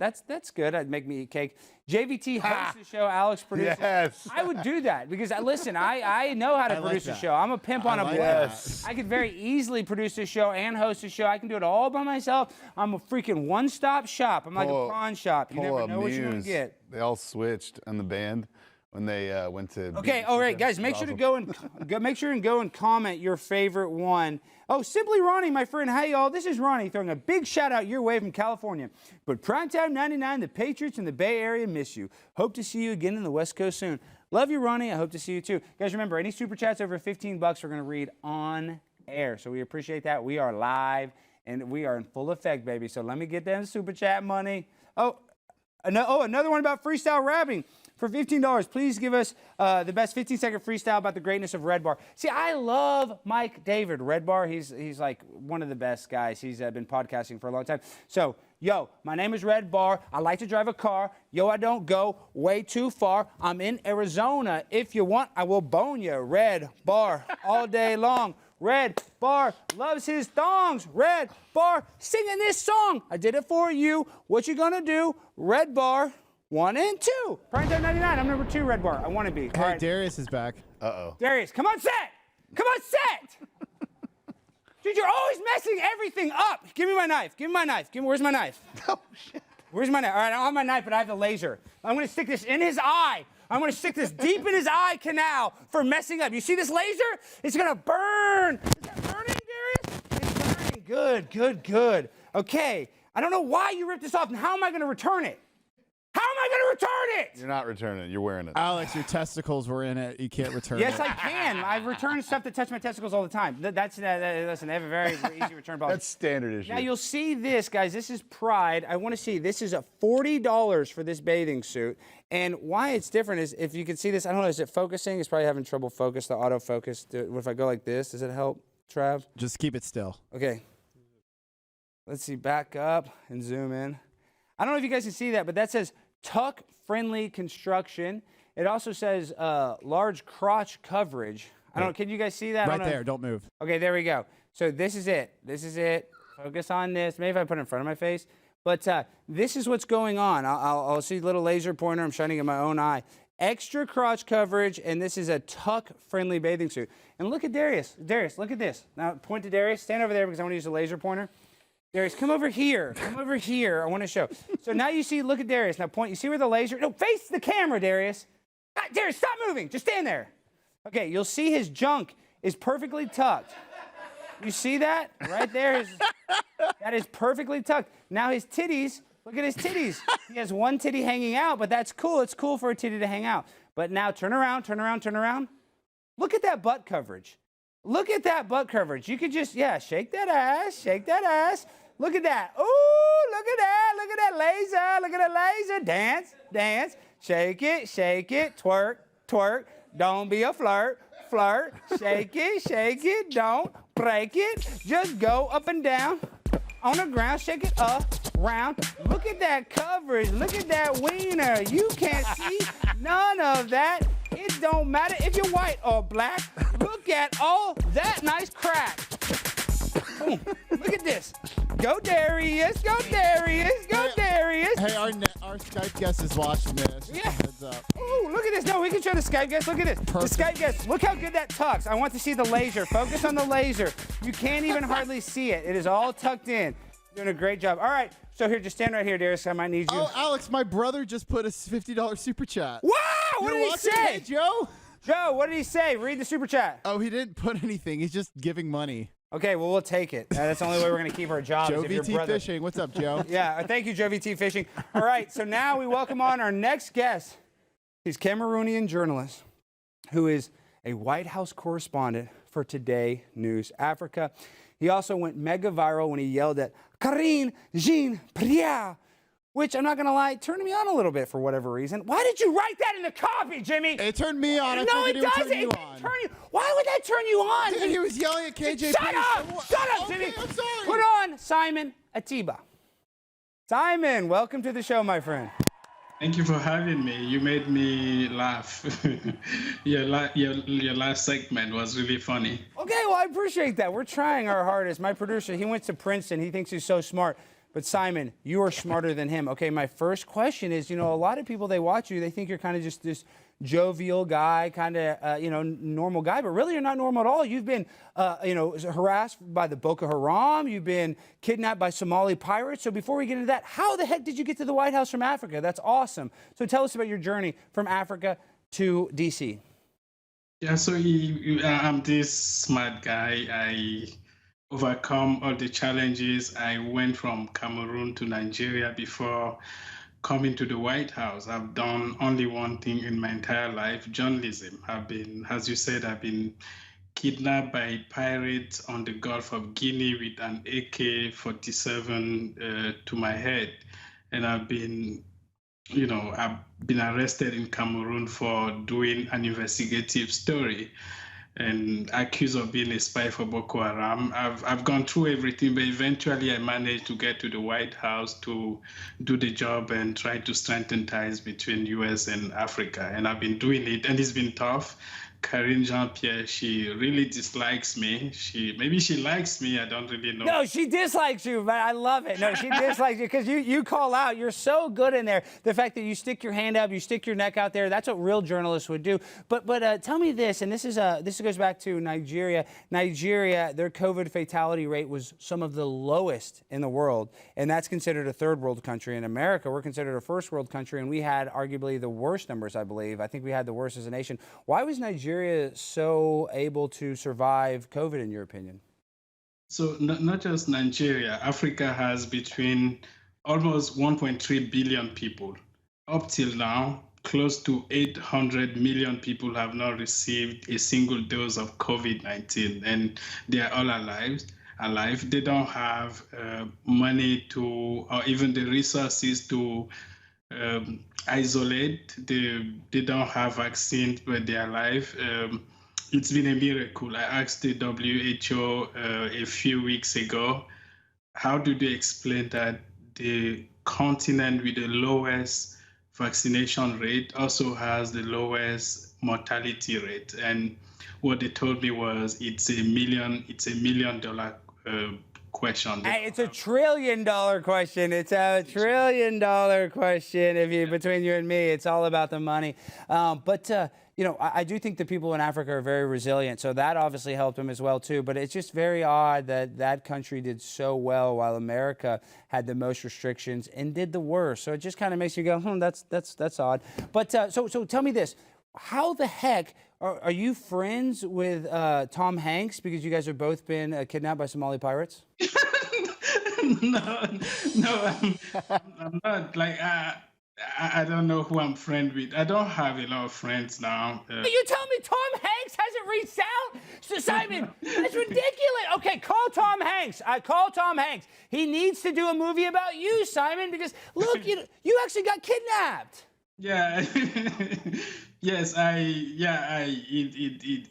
good. I'd make me eat cake. JVT hosts the show. Alex produces. Yes. I would do that because listen, I know how to produce a show. I'm a pimp on a blimp. Yes. I could very easily produce a show and host a show. I can do it all by myself. I'm a freaking one-stop shop. I'm like a pawn shop. You never know what you're gonna get. They all switched in the band. when they went to. Okay, all right, guys, make sure to go and go and comment your favorite one. Oh, Simply Ronnie, my friend. Hey, y'all, this is Ronnie throwing a big shout out your way from California. But Primetime 99, the Patriots in the Bay Area miss you. Hope to see you again in the West Coast soon. Love you, Ronnie. I hope to see you too. Guys, remember, any super chats over $15 we're going to read on air. So we appreciate that. We are live and we are in full effect, baby. So let me get that super chat money. Another one about freestyle rapping. For $15, please give us the best 15-second freestyle about the greatness of Red Bar. See, I love Mike David. Red Bar, he's like one of the best guys. He's been podcasting for a long time. So, yo, my name is Red Bar. I like to drive a car. Yo, I don't go way too far. I'm in Arizona. If you want, I will bone you. Red Bar all day long. Red Bar loves his thongs. Red Bar singing this song. I did it for you. What you gonna do? Red Bar 1 and 2. Primetime 99. I'm number 2, Red Bar. I want to be. Hey, All right. Darius is back. Uh-oh. Darius, come on set. Come on set. Dude, you're always messing everything up. Give me my knife. Give me my knife. Where's my knife? Oh, shit. Where's my knife? All right, I don't have my knife, but I have the laser. I'm going to stick this in his eye. I'm going to stick this deep in his eye canal for messing up. You see this laser? It's going to burn. Is that burning, Darius? It's burning. Good, good, good. Okay, I don't know why you ripped this off, and how am I going to return it? How am I going to return it? You're not returning it. You're wearing it. Alex, your testicles were in it. You can't return Yes, it. I can. I've returned stuff that touch my testicles all the time. Listen, they have a very easy return policy. That's standard issue. Now you'll see this, guys. This is Pride. I want to see. This is a $40 for this bathing suit. And why it's different is, if you can see this, I don't know, is it focusing? It's probably having trouble focus, the autofocus. What if I go like this? Does it help, Trav? Just keep it still. Okay. Let's see. Back up and zoom in. I don't know if you guys can see that, but that says tuck-friendly construction. It also says large crotch coverage. I don't know. Can you guys see that? Right there. Don't move. Okay, there we go. So this is it. This is it. Focus on this. Maybe if I put it in front of my face. But this is what's going on. I'll see a little laser pointer. I'm shining in my own eye. Extra crotch coverage, and this is a tuck-friendly bathing suit. And look at Darius. Darius, look at this. Now point to Darius. Stand over there because I want to use the laser pointer. Darius, come over here. Come over here. I want to show. So now you see, look at Darius. Now point. You see where the laser? No, face the camera, Darius. Darius, stop moving. Just stand there. Okay, you'll see his junk is perfectly tucked. You see that? Right there. That is perfectly tucked. Now his titties, look at his titties. He has one titty hanging out, but that's cool. It's cool for a titty to hang out. But now turn around, turn around, turn around. Look at that butt coverage. Look at that butt coverage. You could just, shake that ass, shake that ass. Look at that. Ooh, look at that laser, look at that laser. Dance, dance, shake it, twerk, twerk. Don't be a flirt, flirt. Shake it, don't break it. Just go up and down on the ground, shake it up, round. Look at that coverage, look at that wiener. You can't see none of that. It don't matter if you're white or black. Look at all that nice crack. Boom. Look at this. Go Darius, go Darius, go Darius. Hey, our Skype guest is watching this. Yeah. Heads up. Ooh, look at this. No, we can show the Skype guest. Look at this. Perfect. The Skype guest. Look how good that tucks. I want to see the laser. Focus on the laser. You can't even hardly see it. It is all tucked in. Doing a great job. All right. So here, just stand right here, Darius. I might need you. Oh, Alex, my brother just put a $50 super chat. Wow! What You're did he watching? say? Hey, Joe? Joe, what did he say? Read the super chat. Oh, he didn't put anything. He's just giving money. Okay, well, we'll take it. That's the only way we're going to keep our jobs. Joe if your VT brother... Fishing. What's up, Joe? Yeah, thank you, Joe VT Fishing. All right, so now we welcome on our next guest. He's a Cameroonian journalist who is a White House correspondent for Today News Africa. He also went mega viral when he yelled at Karine Jean-Pierre, which, I'm not going to lie, turned me on a little bit for whatever reason. Why did you write that in the copy, Jimmy? It turned me on. I No, figured it it would doesn't. turn you It on. didn't turn you. Why would that turn you on? Dude, he was yelling at KJP. Shut up! Shut up, Jimmy! Okay, I'm sorry. Put on Simon Ateba. Simon, welcome to the show, my friend. Thank you for having me. You made me laugh. your last segment was really funny. Okay, well, I appreciate that. We're trying our hardest. My producer, he went to Princeton. He thinks he's so smart. But Simon, you are smarter than him. Okay, my first question is, a lot of people, they watch you, they think you're kind of just this jovial guy, kind of, normal guy. But really, you're not normal at all. You've been, harassed by the Boko Haram. You've been kidnapped by Somali pirates. So before we get into that, how the heck did you get to the White House from Africa? That's awesome. So tell us about your journey from Africa to DC? Yeah, so I'm this smart guy. I overcome all the challenges. I went from Cameroon to Nigeria before coming to the White House. I've done only one thing in my entire life, journalism. I've been, as you said, I've been kidnapped by pirates on the Gulf of Guinea with an AK-47 to my head. And I've been arrested in Cameroon for doing an investigative story and accused of being a spy for Boko Haram. I've gone through everything, but eventually I managed to get to the White House to do the job and try to strengthen ties between US and Africa. And I've been doing it, and it's been tough. Karine Jean-Pierre, she really dislikes me. Maybe she likes me, I don't really know. No, she dislikes you, but I love it. No, she dislikes you because you call out. You're so good in there. The fact that you stick your hand up, you stick your neck out there, that's what real journalists would do. But tell me this, and this goes back to Nigeria. Nigeria, their COVID fatality rate was some of the lowest in the world, and that's considered a third world country. In America, we're considered a first world country, and we had arguably the worst numbers, I believe. I think we had the worst as a nation. Why was Nigeria so able to survive COVID, in your opinion? So not just Nigeria, Africa has between almost 1.3 billion people. Up till now, close to 800 million people have not received a single dose of COVID-19, and they are all alive. They don't have money to, or even the resources to isolate. They don't have vaccines, but they're alive. It's been a miracle. I asked the WHO a few weeks ago, how do they explain that the continent with the lowest vaccination rate also has the lowest mortality rate? And what they told me was it's a $1 million question. It's $1 trillion question. It's a $1 trillion question. Between you and me, it's all about the money. I do think the people in Africa are very resilient, so that obviously helped them as well too. But it's just very odd that that country did so well while America had the most restrictions and did the worst. So it just kind of makes you go, that's odd. But so tell me this. How the heck are you friends with Tom Hanks, because you guys have both been kidnapped by Somali pirates? No, I'm not. Like, I don't know who I'm friends with. I don't have a lot of friends now. You tell me Tom Hanks hasn't reached out? So Simon, that's ridiculous. Okay, call Tom Hanks. Call Tom Hanks. He needs to do a movie about you, Simon, because look, you actually got kidnapped. Yeah. Yes,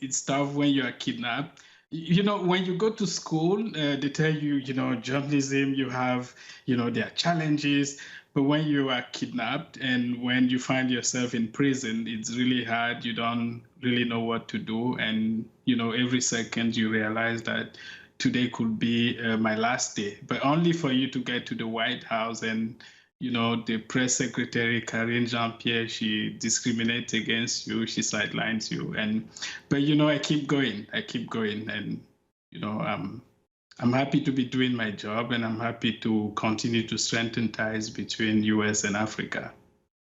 it's tough when you are kidnapped. When you go to school, they tell you, journalism, you have, there are challenges. But when you are kidnapped and when you find yourself in prison, it's really hard. You don't really know what to do. And, every second you realize that today could be my last day. But only for you to get to the White House and, the press secretary, Karine Jean-Pierre, she discriminates against you, she sidelines you. But I keep going. And, I'm happy to be doing my job, and I'm happy to continue to strengthen ties between US and Africa.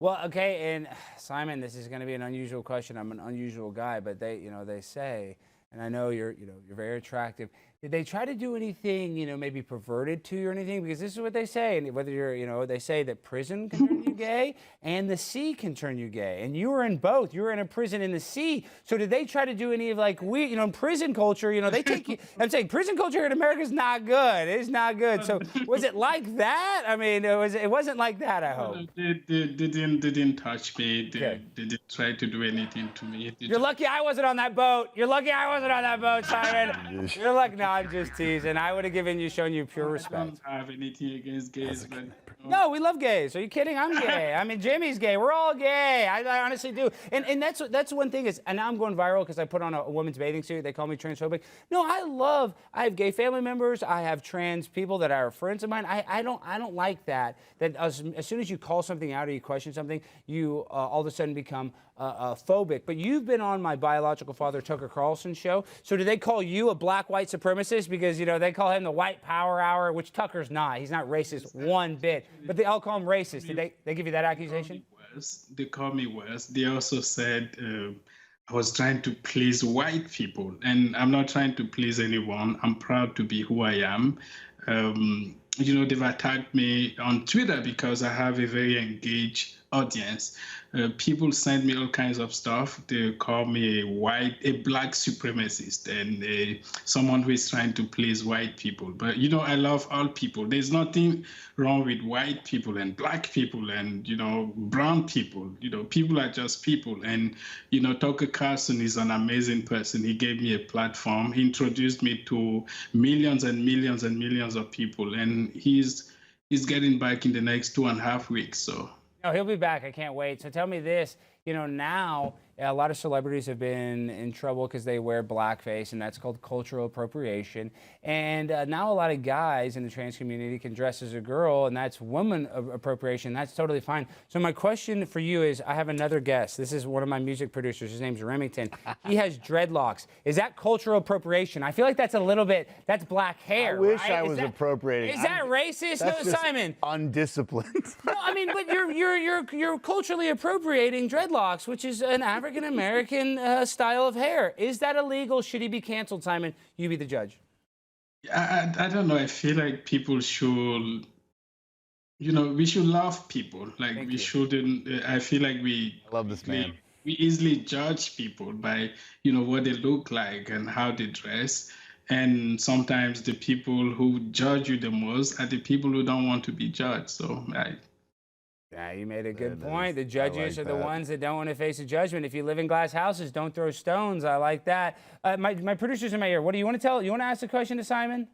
Well, okay, and Simon, this is going to be an unusual question. I'm an unusual guy, but they say, and I know you're very attractive. Did they try to do anything, maybe perverted to you or anything? Because this is what they say, and whether you're, they say that prison can turn you gay and the sea can turn you gay, and you were in both. You were in a prison in the sea. So did they try to do any of in prison culture? They take you. I'm saying prison culture here in America is not good. It's not good. So was it like that? I mean, it wasn't like that. I hope. They didn't touch me. They didn't try to do anything to me. You're lucky I wasn't on that boat. You're lucky I wasn't on that boat, Simon. You're lucky. No, I'm just teasing. I would have shown you pure respect. I don't have anything against gays, but no, we love gays. Are you kidding? I'm gay. I mean, Jimmy's gay. We're all gay. I honestly do. And that's one thing is, and now I'm going viral because I put on a woman's bathing suit. They call me transphobic. No, I have gay family members. I have trans people that are friends of mine. I don't like that. That as soon as you call something out or you question something, you all of a sudden become phobic. But you've been on my biological father Tucker Carlson show. So do they call you a black white supremacist because they call him the white power hour, which Tucker's not. He's not racist one bit. But they all call him racist. Did they give you that accusation? worse. They called me worse. They also said I was trying to please white people, and I'm not trying to please anyone. I'm proud to be who I am. They've attacked me on Twitter because I have a very engaged audience. People send me all kinds of stuff. They call me a black supremacist, and someone who is trying to please white people. But I love all people. There's nothing wrong with white people and black people and brown people. People are just people. And Tucker Carlson is an amazing person. He gave me a platform. He introduced me to millions and millions and millions of people, and he's getting back in the next 2.5 weeks. So. No, he'll be back. I can't wait. So tell me this, now a lot of celebrities have been in trouble because they wear blackface, and that's called cultural appropriation. And now a lot of guys in the trans community can dress as a girl, and that's woman appropriation. That's totally fine. So my question for you is, I have another guest. This is one of my music producers. His name's Remington. He has dreadlocks. Is that cultural appropriation? I feel like that's that's black hair. I wish right? I was appropriating. Is that racist? That's No, just Simon. Undisciplined. No, I mean, but you're culturally appropriating dreadlocks, which is an African American style of hair. Is that illegal? Should he be canceled, Simon? You be the judge. I don't know. I feel like people should, we should love people. Like Thank we you. shouldn't. I feel like I love this man. we easily judge people by what they look like and how they dress. And sometimes the people who judge you the most are the people who don't want to be judged. So Yeah, you made a good That point. is- The judges I are like the that. ones that don't want to face a judgment. If you live in glass houses, don't throw stones. I like that. My producer's in my ear. What do you want to tell? You want to ask a question to Simon?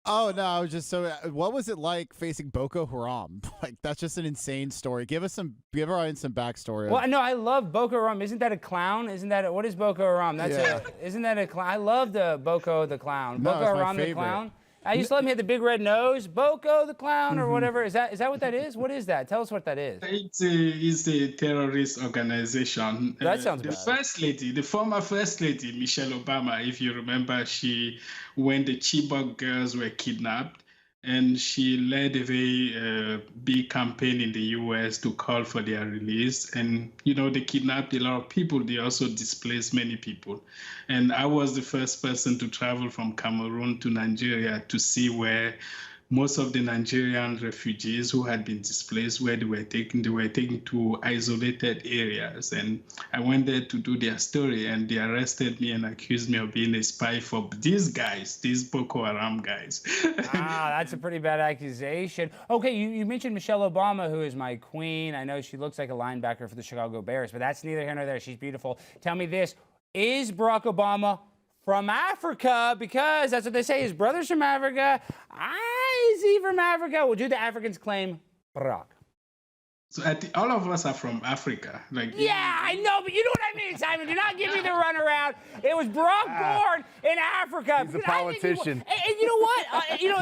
Oh no, I was just what was it like facing Boko Haram? Like that's just an insane story. Give our audience some backstory. Well, no, I love Boko Haram. Isn't that a clown? What is Boko Haram? Isn't that a clown? I love the Boko the clown. No, Boko it's my Haram the favorite. clown. I used to let him hit the big red nose. Boko the clown or whatever. Is that what that is? What is that? Tell us what that is. it's a terrorist organization. That sounds the bad. First lady, the former First Lady, Michelle Obama, if you remember, when the Chibok girls were kidnapped, and she led a very big campaign in the U.S. to call for their release. And, they kidnapped a lot of people. They also displaced many people. And I was the first person to travel from Cameroon to Nigeria to see where most of the Nigerian refugees who had been displaced, where they were taken to isolated areas. And I went there to do their story, and they arrested me and accused me of being a spy for these guys, these Boko Haram guys. That's a pretty bad accusation. Okay, you mentioned Michelle Obama, who is my queen. I know she looks like a linebacker for the Chicago Bears, but that's neither here nor there. She's beautiful. Tell me this, is Barack Obama from Africa? Because that's what they say, his brother's from Africa. Is he from Africa? Well, do the Africans claim Barack? So all of us are from Africa. Yeah, I know, but you know what I mean, Simon. Do not give me the runaround. It was Barack born in Africa. He's a Because I think politician. and you know what?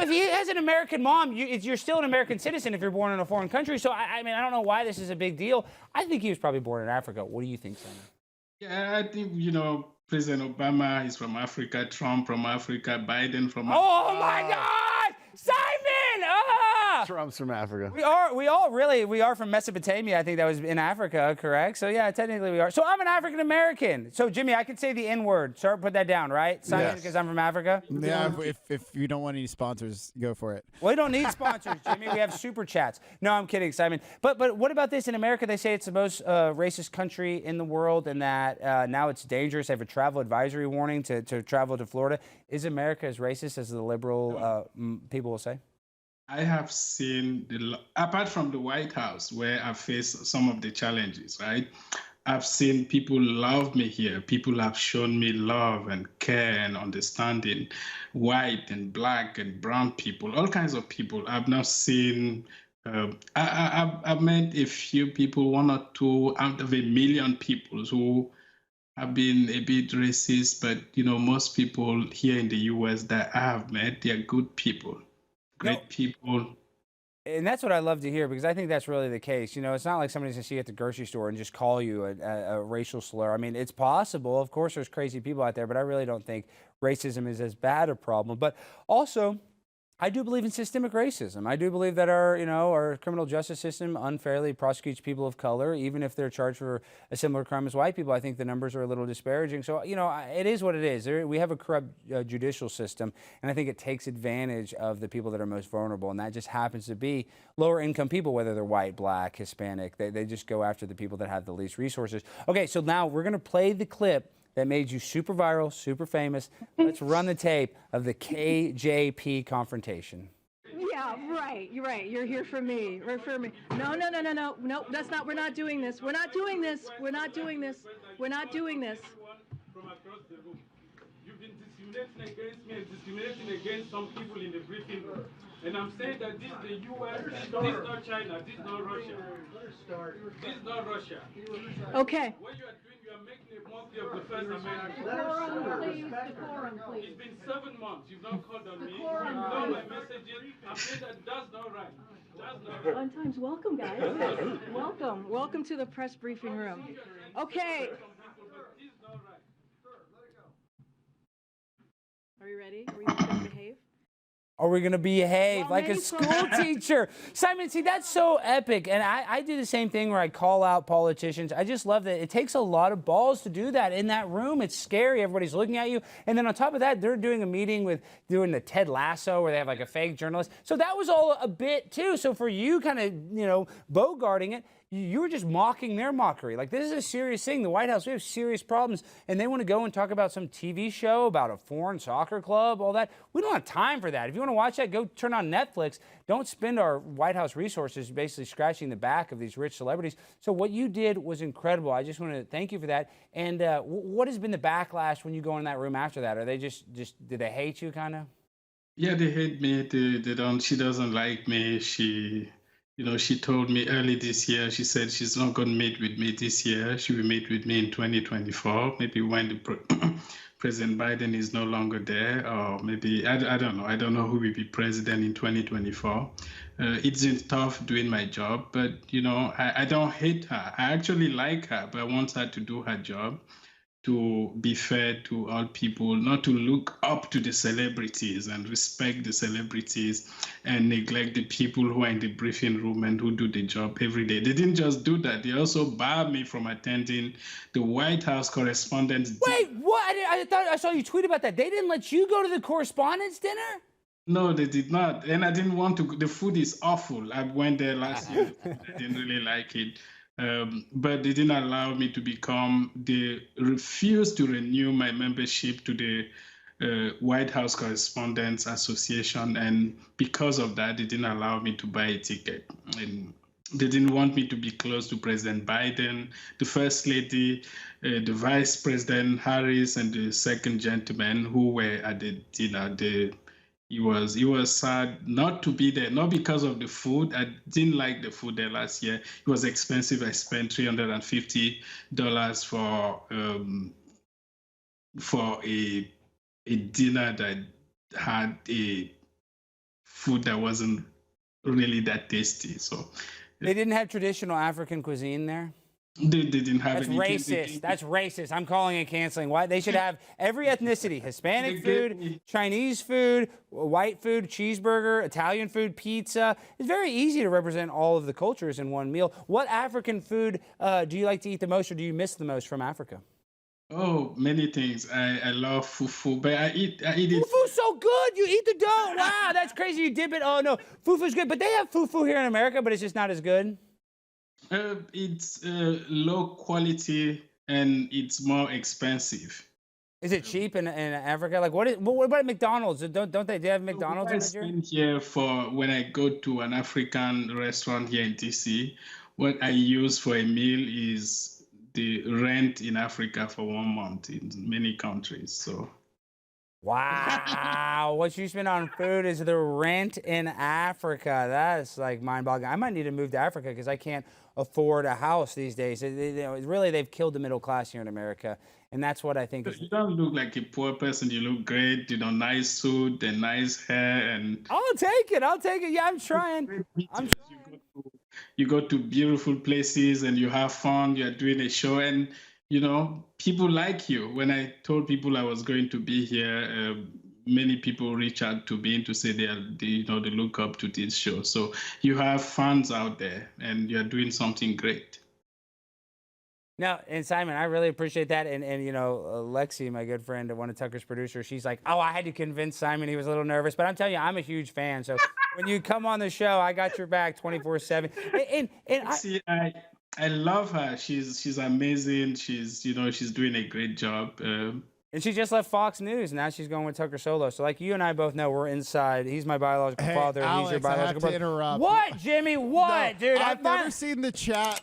If he has an American mom, you're still an American citizen if you're born in a foreign country. So, I mean, I don't know why this is a big deal. I think he was probably born in Africa. What do you think, Simon? Yeah, I think, President Obama is from Africa, Trump from Africa, Biden from Africa. Oh, my God! Simon! Ah! Trump's from Africa. We are from Mesopotamia. I think that was in Africa, correct? So yeah, technically we are. So I'm an African American. So Jimmy, I could say the N word. Start put that down, right? Simon, Yes. because I'm from Africa. Yeah, if you don't want any sponsors, go for it. We don't need sponsors, Jimmy. We have super chats. No, I'm kidding, Simon. But what about this? In America, they say it's the most racist country in the world, and that now it's dangerous. They have a travel advisory warning to travel to Florida. Is America as racist as the liberal people will say? I have seen, apart from the White House, where I faced some of the challenges, right? I've seen people love me here. People have shown me love and care and understanding. White and black and brown people, all kinds of people. I've now seen, I've met a few people, 1 or 2 out of 1 million people who have been a bit racist, but most people here in the US that I have met, they're good people. Great people. And that's what I love to hear, because I think that's really the case. It's not like somebody's going to see you at the grocery store and just call you a racial slur. I mean, it's possible. Of course, there's crazy people out there, but I really don't think racism is as bad a problem. But also, I do believe in systemic racism. I do believe that our criminal justice system unfairly prosecutes people of color, even if they're charged for a similar crime as white people. I think the numbers are a little disparaging. So, it is what it is. We have a corrupt judicial system, and I think it takes advantage of the people that are most vulnerable, and that just happens to be lower income people, whether they're white, black, Hispanic. They just go after the people that have the least resources. Okay, so now we're going to play the clip that made you super viral, super famous. Let's run the tape of the KJP confrontation. Yeah, right. You're right. You're here for me. Right for me. No. That's not. We're not doing this. We're not doing this. We're not doing this. We're not doing this. From across the room, you've been discriminating against me and discriminating against some people in the briefing room. And I'm saying that this is the U.S. This is not China. This is not Russia. This is not Russia. Okay. What you are doing, you are making a mockery of the First Amendment. Decorum, please. It's been 7 months. You've not called on me. You've ignored my messages. I'm saying that's not right. That's not right. Fun times. Welcome, guys. Welcome. Welcome to the press briefing room. Okay. This is not right. Are you ready? Are you going to behave? Are we going to behave Well, like a many school folks- teacher? Simon, see, that's so epic. And I do the same thing where I call out politicians. I just love that. It takes a lot of balls to do that. In that room, it's scary. Everybody's looking at you. And then on top of that, they're doing a meeting doing the Ted Lasso where they have like a fake journalist. So that was all a bit too. So for you kind of, bogarting it, you were just mocking their mockery. Like, this is a serious thing. The White House, we have serious problems, and they want to go and talk about some TV show about a foreign soccer club, all that. We don't have time for that. If you want to watch that, go turn on Netflix. Don't spend our White House resources basically scratching the back of these rich celebrities. So what you did was incredible. I just want to thank you for that. And what has been the backlash when you go in that room after that? Are they just did they hate you kind of? Yeah, they hate me. They don't. She doesn't like me. She told me early this year, she said she's not going to meet with me this year. She will meet with me in 2024, maybe when President Biden is no longer there, or maybe, I don't know. I don't know who will be president in 2024. It's been tough doing my job, but, I don't hate her. I actually like her, but I want her to do her job, to be fair to all people, not to look up to the celebrities and respect the celebrities and neglect the people who are in the briefing room and who do the job every day. They didn't just do that. They also barred me from attending the White House Correspondents' Wait, what? I thought I saw you tweet about that. They didn't let you go to the correspondents' dinner? No, they did not. And I didn't want to. The food is awful. I went there last year. I didn't really like it. But they didn't allow me to they refused to renew my membership to the White House Correspondents Association. And because of that, they didn't allow me to buy a ticket. And they didn't want me to be close to President Biden, the First Lady, the Vice President Harris, and the second gentleman who were at the dinner. It was sad not to be there, not because of the food. I didn't like the food there last year. It was expensive. I spent $350 for a dinner that had a food that wasn't really that tasty. So They didn't have traditional African cuisine there? they didn't have That's any. racist. That's racist. I'm calling it canceling. Why? They should have every ethnicity: Hispanic food, Chinese food, white food, cheeseburger, Italian food, pizza. It's very easy to represent all of the cultures in one meal. What African food do you like to eat the most, or do you miss the most from Africa? Oh, many things. I love fufu, but I eat it. Fufu's so good. You eat the dough. Wow, that's crazy. You dip it. Oh no, fufu's good. But they have fufu here in America, but it's just not as good. It's low quality and it's more expensive. Is it cheap in Africa? Like what about McDonald's? Don't they have McDonald's in Nigeria? Spend here for when I go to an African restaurant here in DC, what I use for a meal is the rent in Africa for 1 month in many countries. So wow, what you spend on food is the rent in Africa. That's like mind-boggling. I might need to move to Africa because I can't afford a house these days. Really, they've killed the middle class here in America, and that's what I think is. you don't look like a poor person. You look great. Nice suit and nice hair, and I'll take it. Yeah, I'm trying. You go to beautiful places and you have fun. You're doing a show, and people like you. When I told people I was going to be here, many people reach out to me to say they look up to this show. So you have fans out there, and you're doing something great. No, and Simon, I really appreciate that. And Lexi, my good friend, one of Tucker's producers, she's like, oh, I had to convince Simon. He was a little nervous. But I'm telling you, I'm a huge fan. So when you come on the show, I got your back 24/7. I love her. She's amazing. She's doing a great job. And she just left Fox News. Now she's going with Tucker Solo. So like you and I both know, we're inside. He's my biological father. Alex, he's your biological brother. Interrupt. What, Jimmy? What, No, dude? I've never seen the chat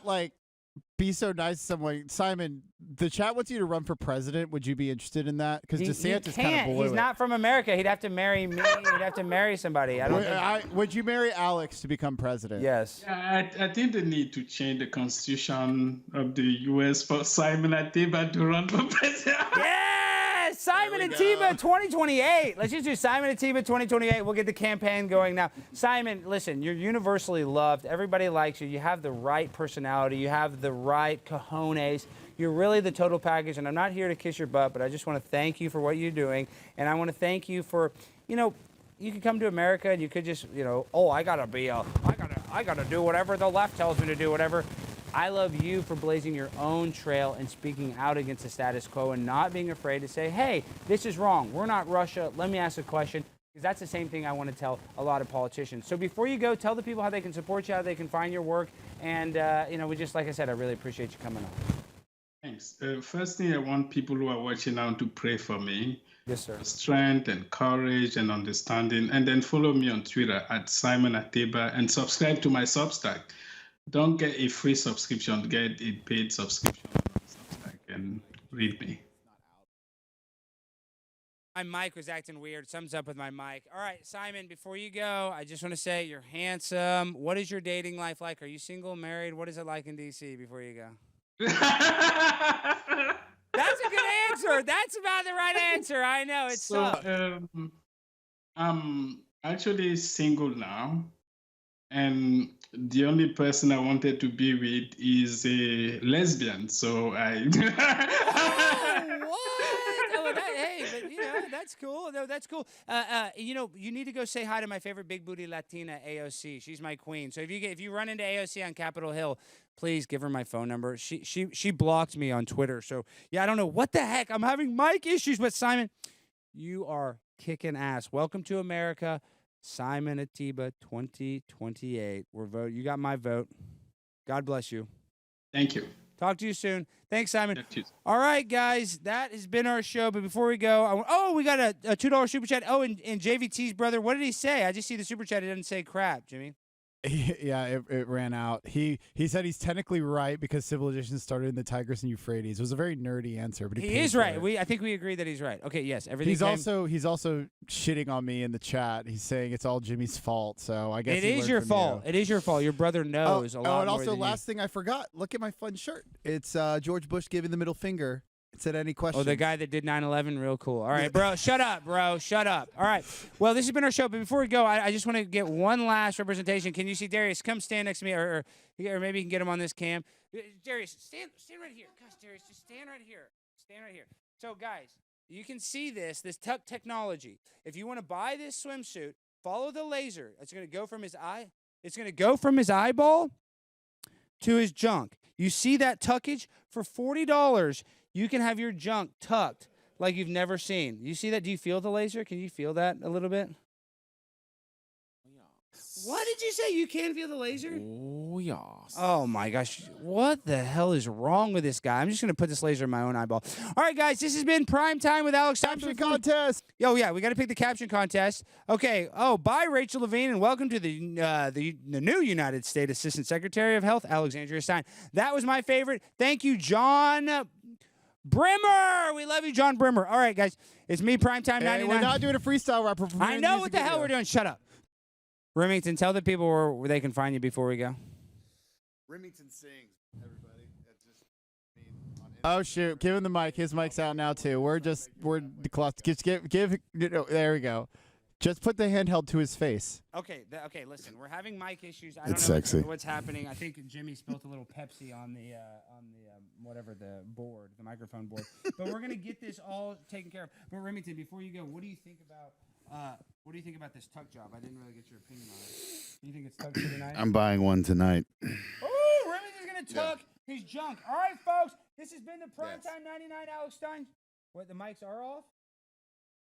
be so nice to someone. Simon, the chat wants you to run for president. Would you be interested in that? Because DeSantis kind of blew He's not from America. He'd have to marry me. He'd have to marry somebody. Would you marry Alex to become president? Yes. I think they need to change the constitution of the U.S. for Simon Ateba to run for president. Yes! Simon Ateba 2028. Let's just do Simon Ateba 2028. We'll get the campaign going now. Simon, listen, you're universally loved. Everybody likes you. You have the right personality. You have the right cojones. You're really the total package, and I'm not here to kiss your butt, but I just want to thank you for what you're doing, and I want to thank you for, you could come to America and you could just, I gotta do whatever the left tells me to do, whatever. I love you for blazing your own trail and speaking out against the status quo and not being afraid to say, hey, this is wrong. We're not Russia. Let me ask a question. Because that's the same thing I want to tell a lot of politicians. So before you go, tell the people how they can support you, how they can find your work. And, we just, like I said, I really appreciate you coming on. Thanks. First thing, I want people who are watching now to pray for me. Yes, sir. For strength and courage and understanding. And then follow me on Twitter at Simon Ateba and subscribe to my Substack. Don't get a free subscription, get a paid subscription on Substack and read me. My mic was acting weird. Something's up with my mic. All right, Simon, before you go, I just want to say you're handsome. What is your dating life like? Are you single, married? What is it like in D.C. before you go? That's a good answer. That's about the right answer. I know. It's tough. I'm actually single now. And the only person I wanted to be with is a lesbian. So I... That's cool. No, that's cool. You need to go say hi to my favorite big booty Latina, AOC. She's my queen. So if you run into AOC on Capitol Hill, please give her my phone number. She blocked me on Twitter. So yeah, I don't know what the heck. I'm having mic issues. But Simon, you are kicking ass. Welcome to America, Simon Ateba 2028. You got my vote. God bless you. Thank you. Talk to you soon. Thanks, Simon. All right, guys, that has been our show. But before we go, we got a $2 super chat. Oh, and JVT's brother, what did he say? I just see the super chat. It doesn't say crap, Jimmy. Yeah, it ran out. He said he's technically right because civilization started in the Tigris and Euphrates. It was a very nerdy answer, but he is right. I think we agree that he's right. Okay, yes, everything. He's also shitting on me in the chat. He's saying it's all Jimmy's fault. So I guess it is your fault. It is your fault. Your brother knows a lot more. And also, than last thing I forgot. Look at my fun shirt. It's George Bush giving the middle finger. It said any questions. Oh, the guy that did 9/11, real cool. All right, bro, shut up, bro, shut up. All right, well, this has been our show, but before we go, I just want to get one last representation. Can you see Darius? Come stand next to me, or maybe you can get him on this cam. Darius, stand right here. Gosh, Darius, just stand right here. Stand right here. So, guys, you can see this technology. If you want to buy this swimsuit, follow the laser. It's going to go from his eye. It's going to go from his eyeball to his junk. You see that tuckage? For $40. You can have your junk tucked like you've never seen. You see that? Do you feel the laser? Can you feel that a little bit? What did you say? You can feel the laser? Oh, yes. Oh, my gosh. What the hell is wrong with this guy? I'm just going to put this laser in my own eyeball. All right, guys. This has been Prime Time with Alex Stein. Caption contest. Oh, yeah. We got to pick the caption contest. Okay. Oh, bye, Rachel Levine, and welcome to the new United States Assistant Secretary of Health, Alexandria Stein. That was my favorite. Thank you, John Brimmer. We love you, John Brimmer. All right, guys. It's me, Primetime 99. We're not doing a freestyle rapper. I know what the hell we're doing. Shut up. Remington, tell the people where they can find you before we go. Remington Sings, everybody. That's just me Oh shoot! Give him the mic. His mic's out now too. We're declassed. Just give. There we go. Just put the handheld to his face. Okay. Listen, we're having mic issues. I It's don't know sexy. what's happening. I think Jimmy spilled a little Pepsi on the whatever the board, the microphone board. But we're gonna get this all taken care of. But Remington, before you go, what do you think about this tuck job? I didn't really get your opinion on it. Do you think it's tucked pretty nice? I'm buying one tonight. Oh, Remington's gonna tuck his junk. All right, folks, this has been the Primetime 99 Alex Stein. What, the mics are off?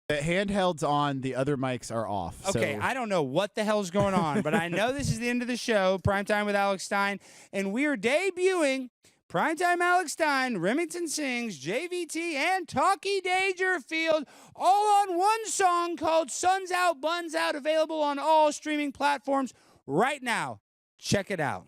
The handheld's on, the other mics are off. Okay, so. I don't know what the hell's going on, but I know this is the end of the show, Primetime with Alex Stein, and we are debuting Primetime Alex Stein, Remington Sings, JVT, and Talkie Dangerfield, all on one song called Suns Out, Buns Out, available on all streaming platforms right now. Check it out.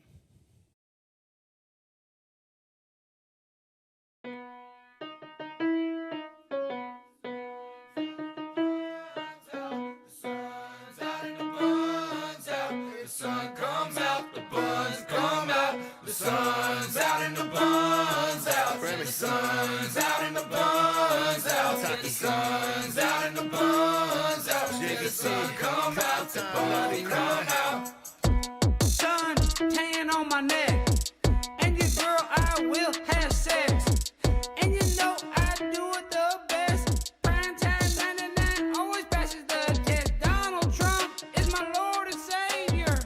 Sun's out and the buns out. The sun's out and the buns out. The sun's out and the buns out. The sun come out, the bun come out. Sun tan on my neck, and your girl I will have sex, and you know I do it the best. Primetime 99 always passes the test. Donald Trump is my Lord and Savior.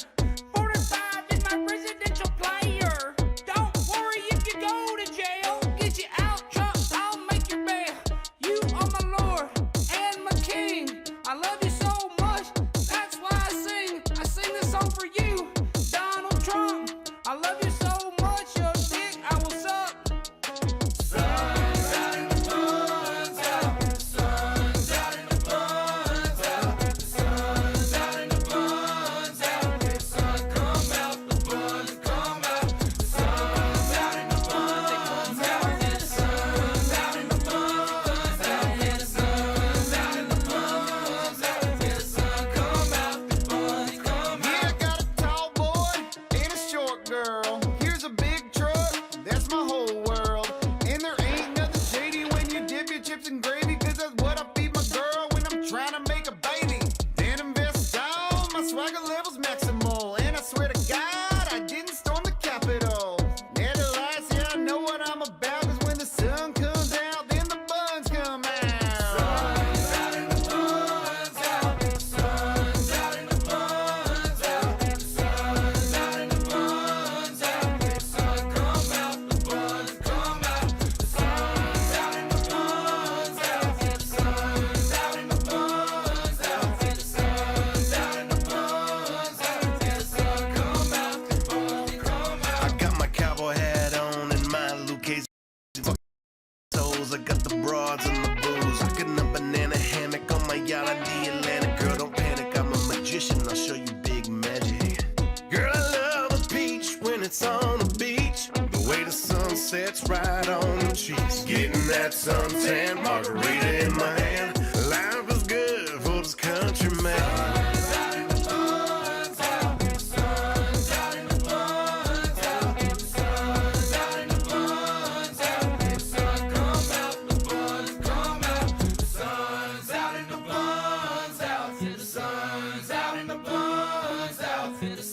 45 is my presidential player. Don't worry if you go to jail. Get you out, Trump, I'll make your bail. You are my Lord and my King. I love you so much, that's why I sing. I sing this song for you, Donald Trump. I love you so much, your dick I will suck. Sun's out and the buns out. Sun's out and the buns out. Sun's out and the buns out. The sun come out, the buns come out. Sun's out and the buns out. The sun's out and the buns out. The sun's out and the buns out. The sun come out, the buns come Yeah, I out. got a tall boy and a short girl. Here's a big truck, that's my whole world. And there ain't nothing shady when you dip your chips in gravy, 'cause that's what I feed my girl when I'm trying to make a baby. Denim vest style, my swagger level's maximal. And I swear to God, I didn't storm the Capitol. Never lies, yeah, I know what I'm about, 'cause when the sun comes out, then the buns come out. Sun's out and the buns out. The sun's out and the buns out. The sun's out and the buns out. The sun come out, the buns come out. The sun's out and the buns out. The sun's out and the buns out. The sun's out and the buns out. The sun come out, the buns come out. I got my cowboy hat on and my Lucas toes. I got the broads and the booze. Rocking a banana hammock on my yacht on the Atlantic. Girl, don't panic, I'm a magician. I'll show you big magic. Girl, I love a peach when it's on the beach. The way the sun sets right on the cheeks. Getting that suntan margarita in my hand. Life is good for this country man. Sun's out and the buns out. The sun's out and the buns out. The sun's out and the buns out. The sun come out, the buns come out. The sun's out and the buns out. The sun's out and the buns out. The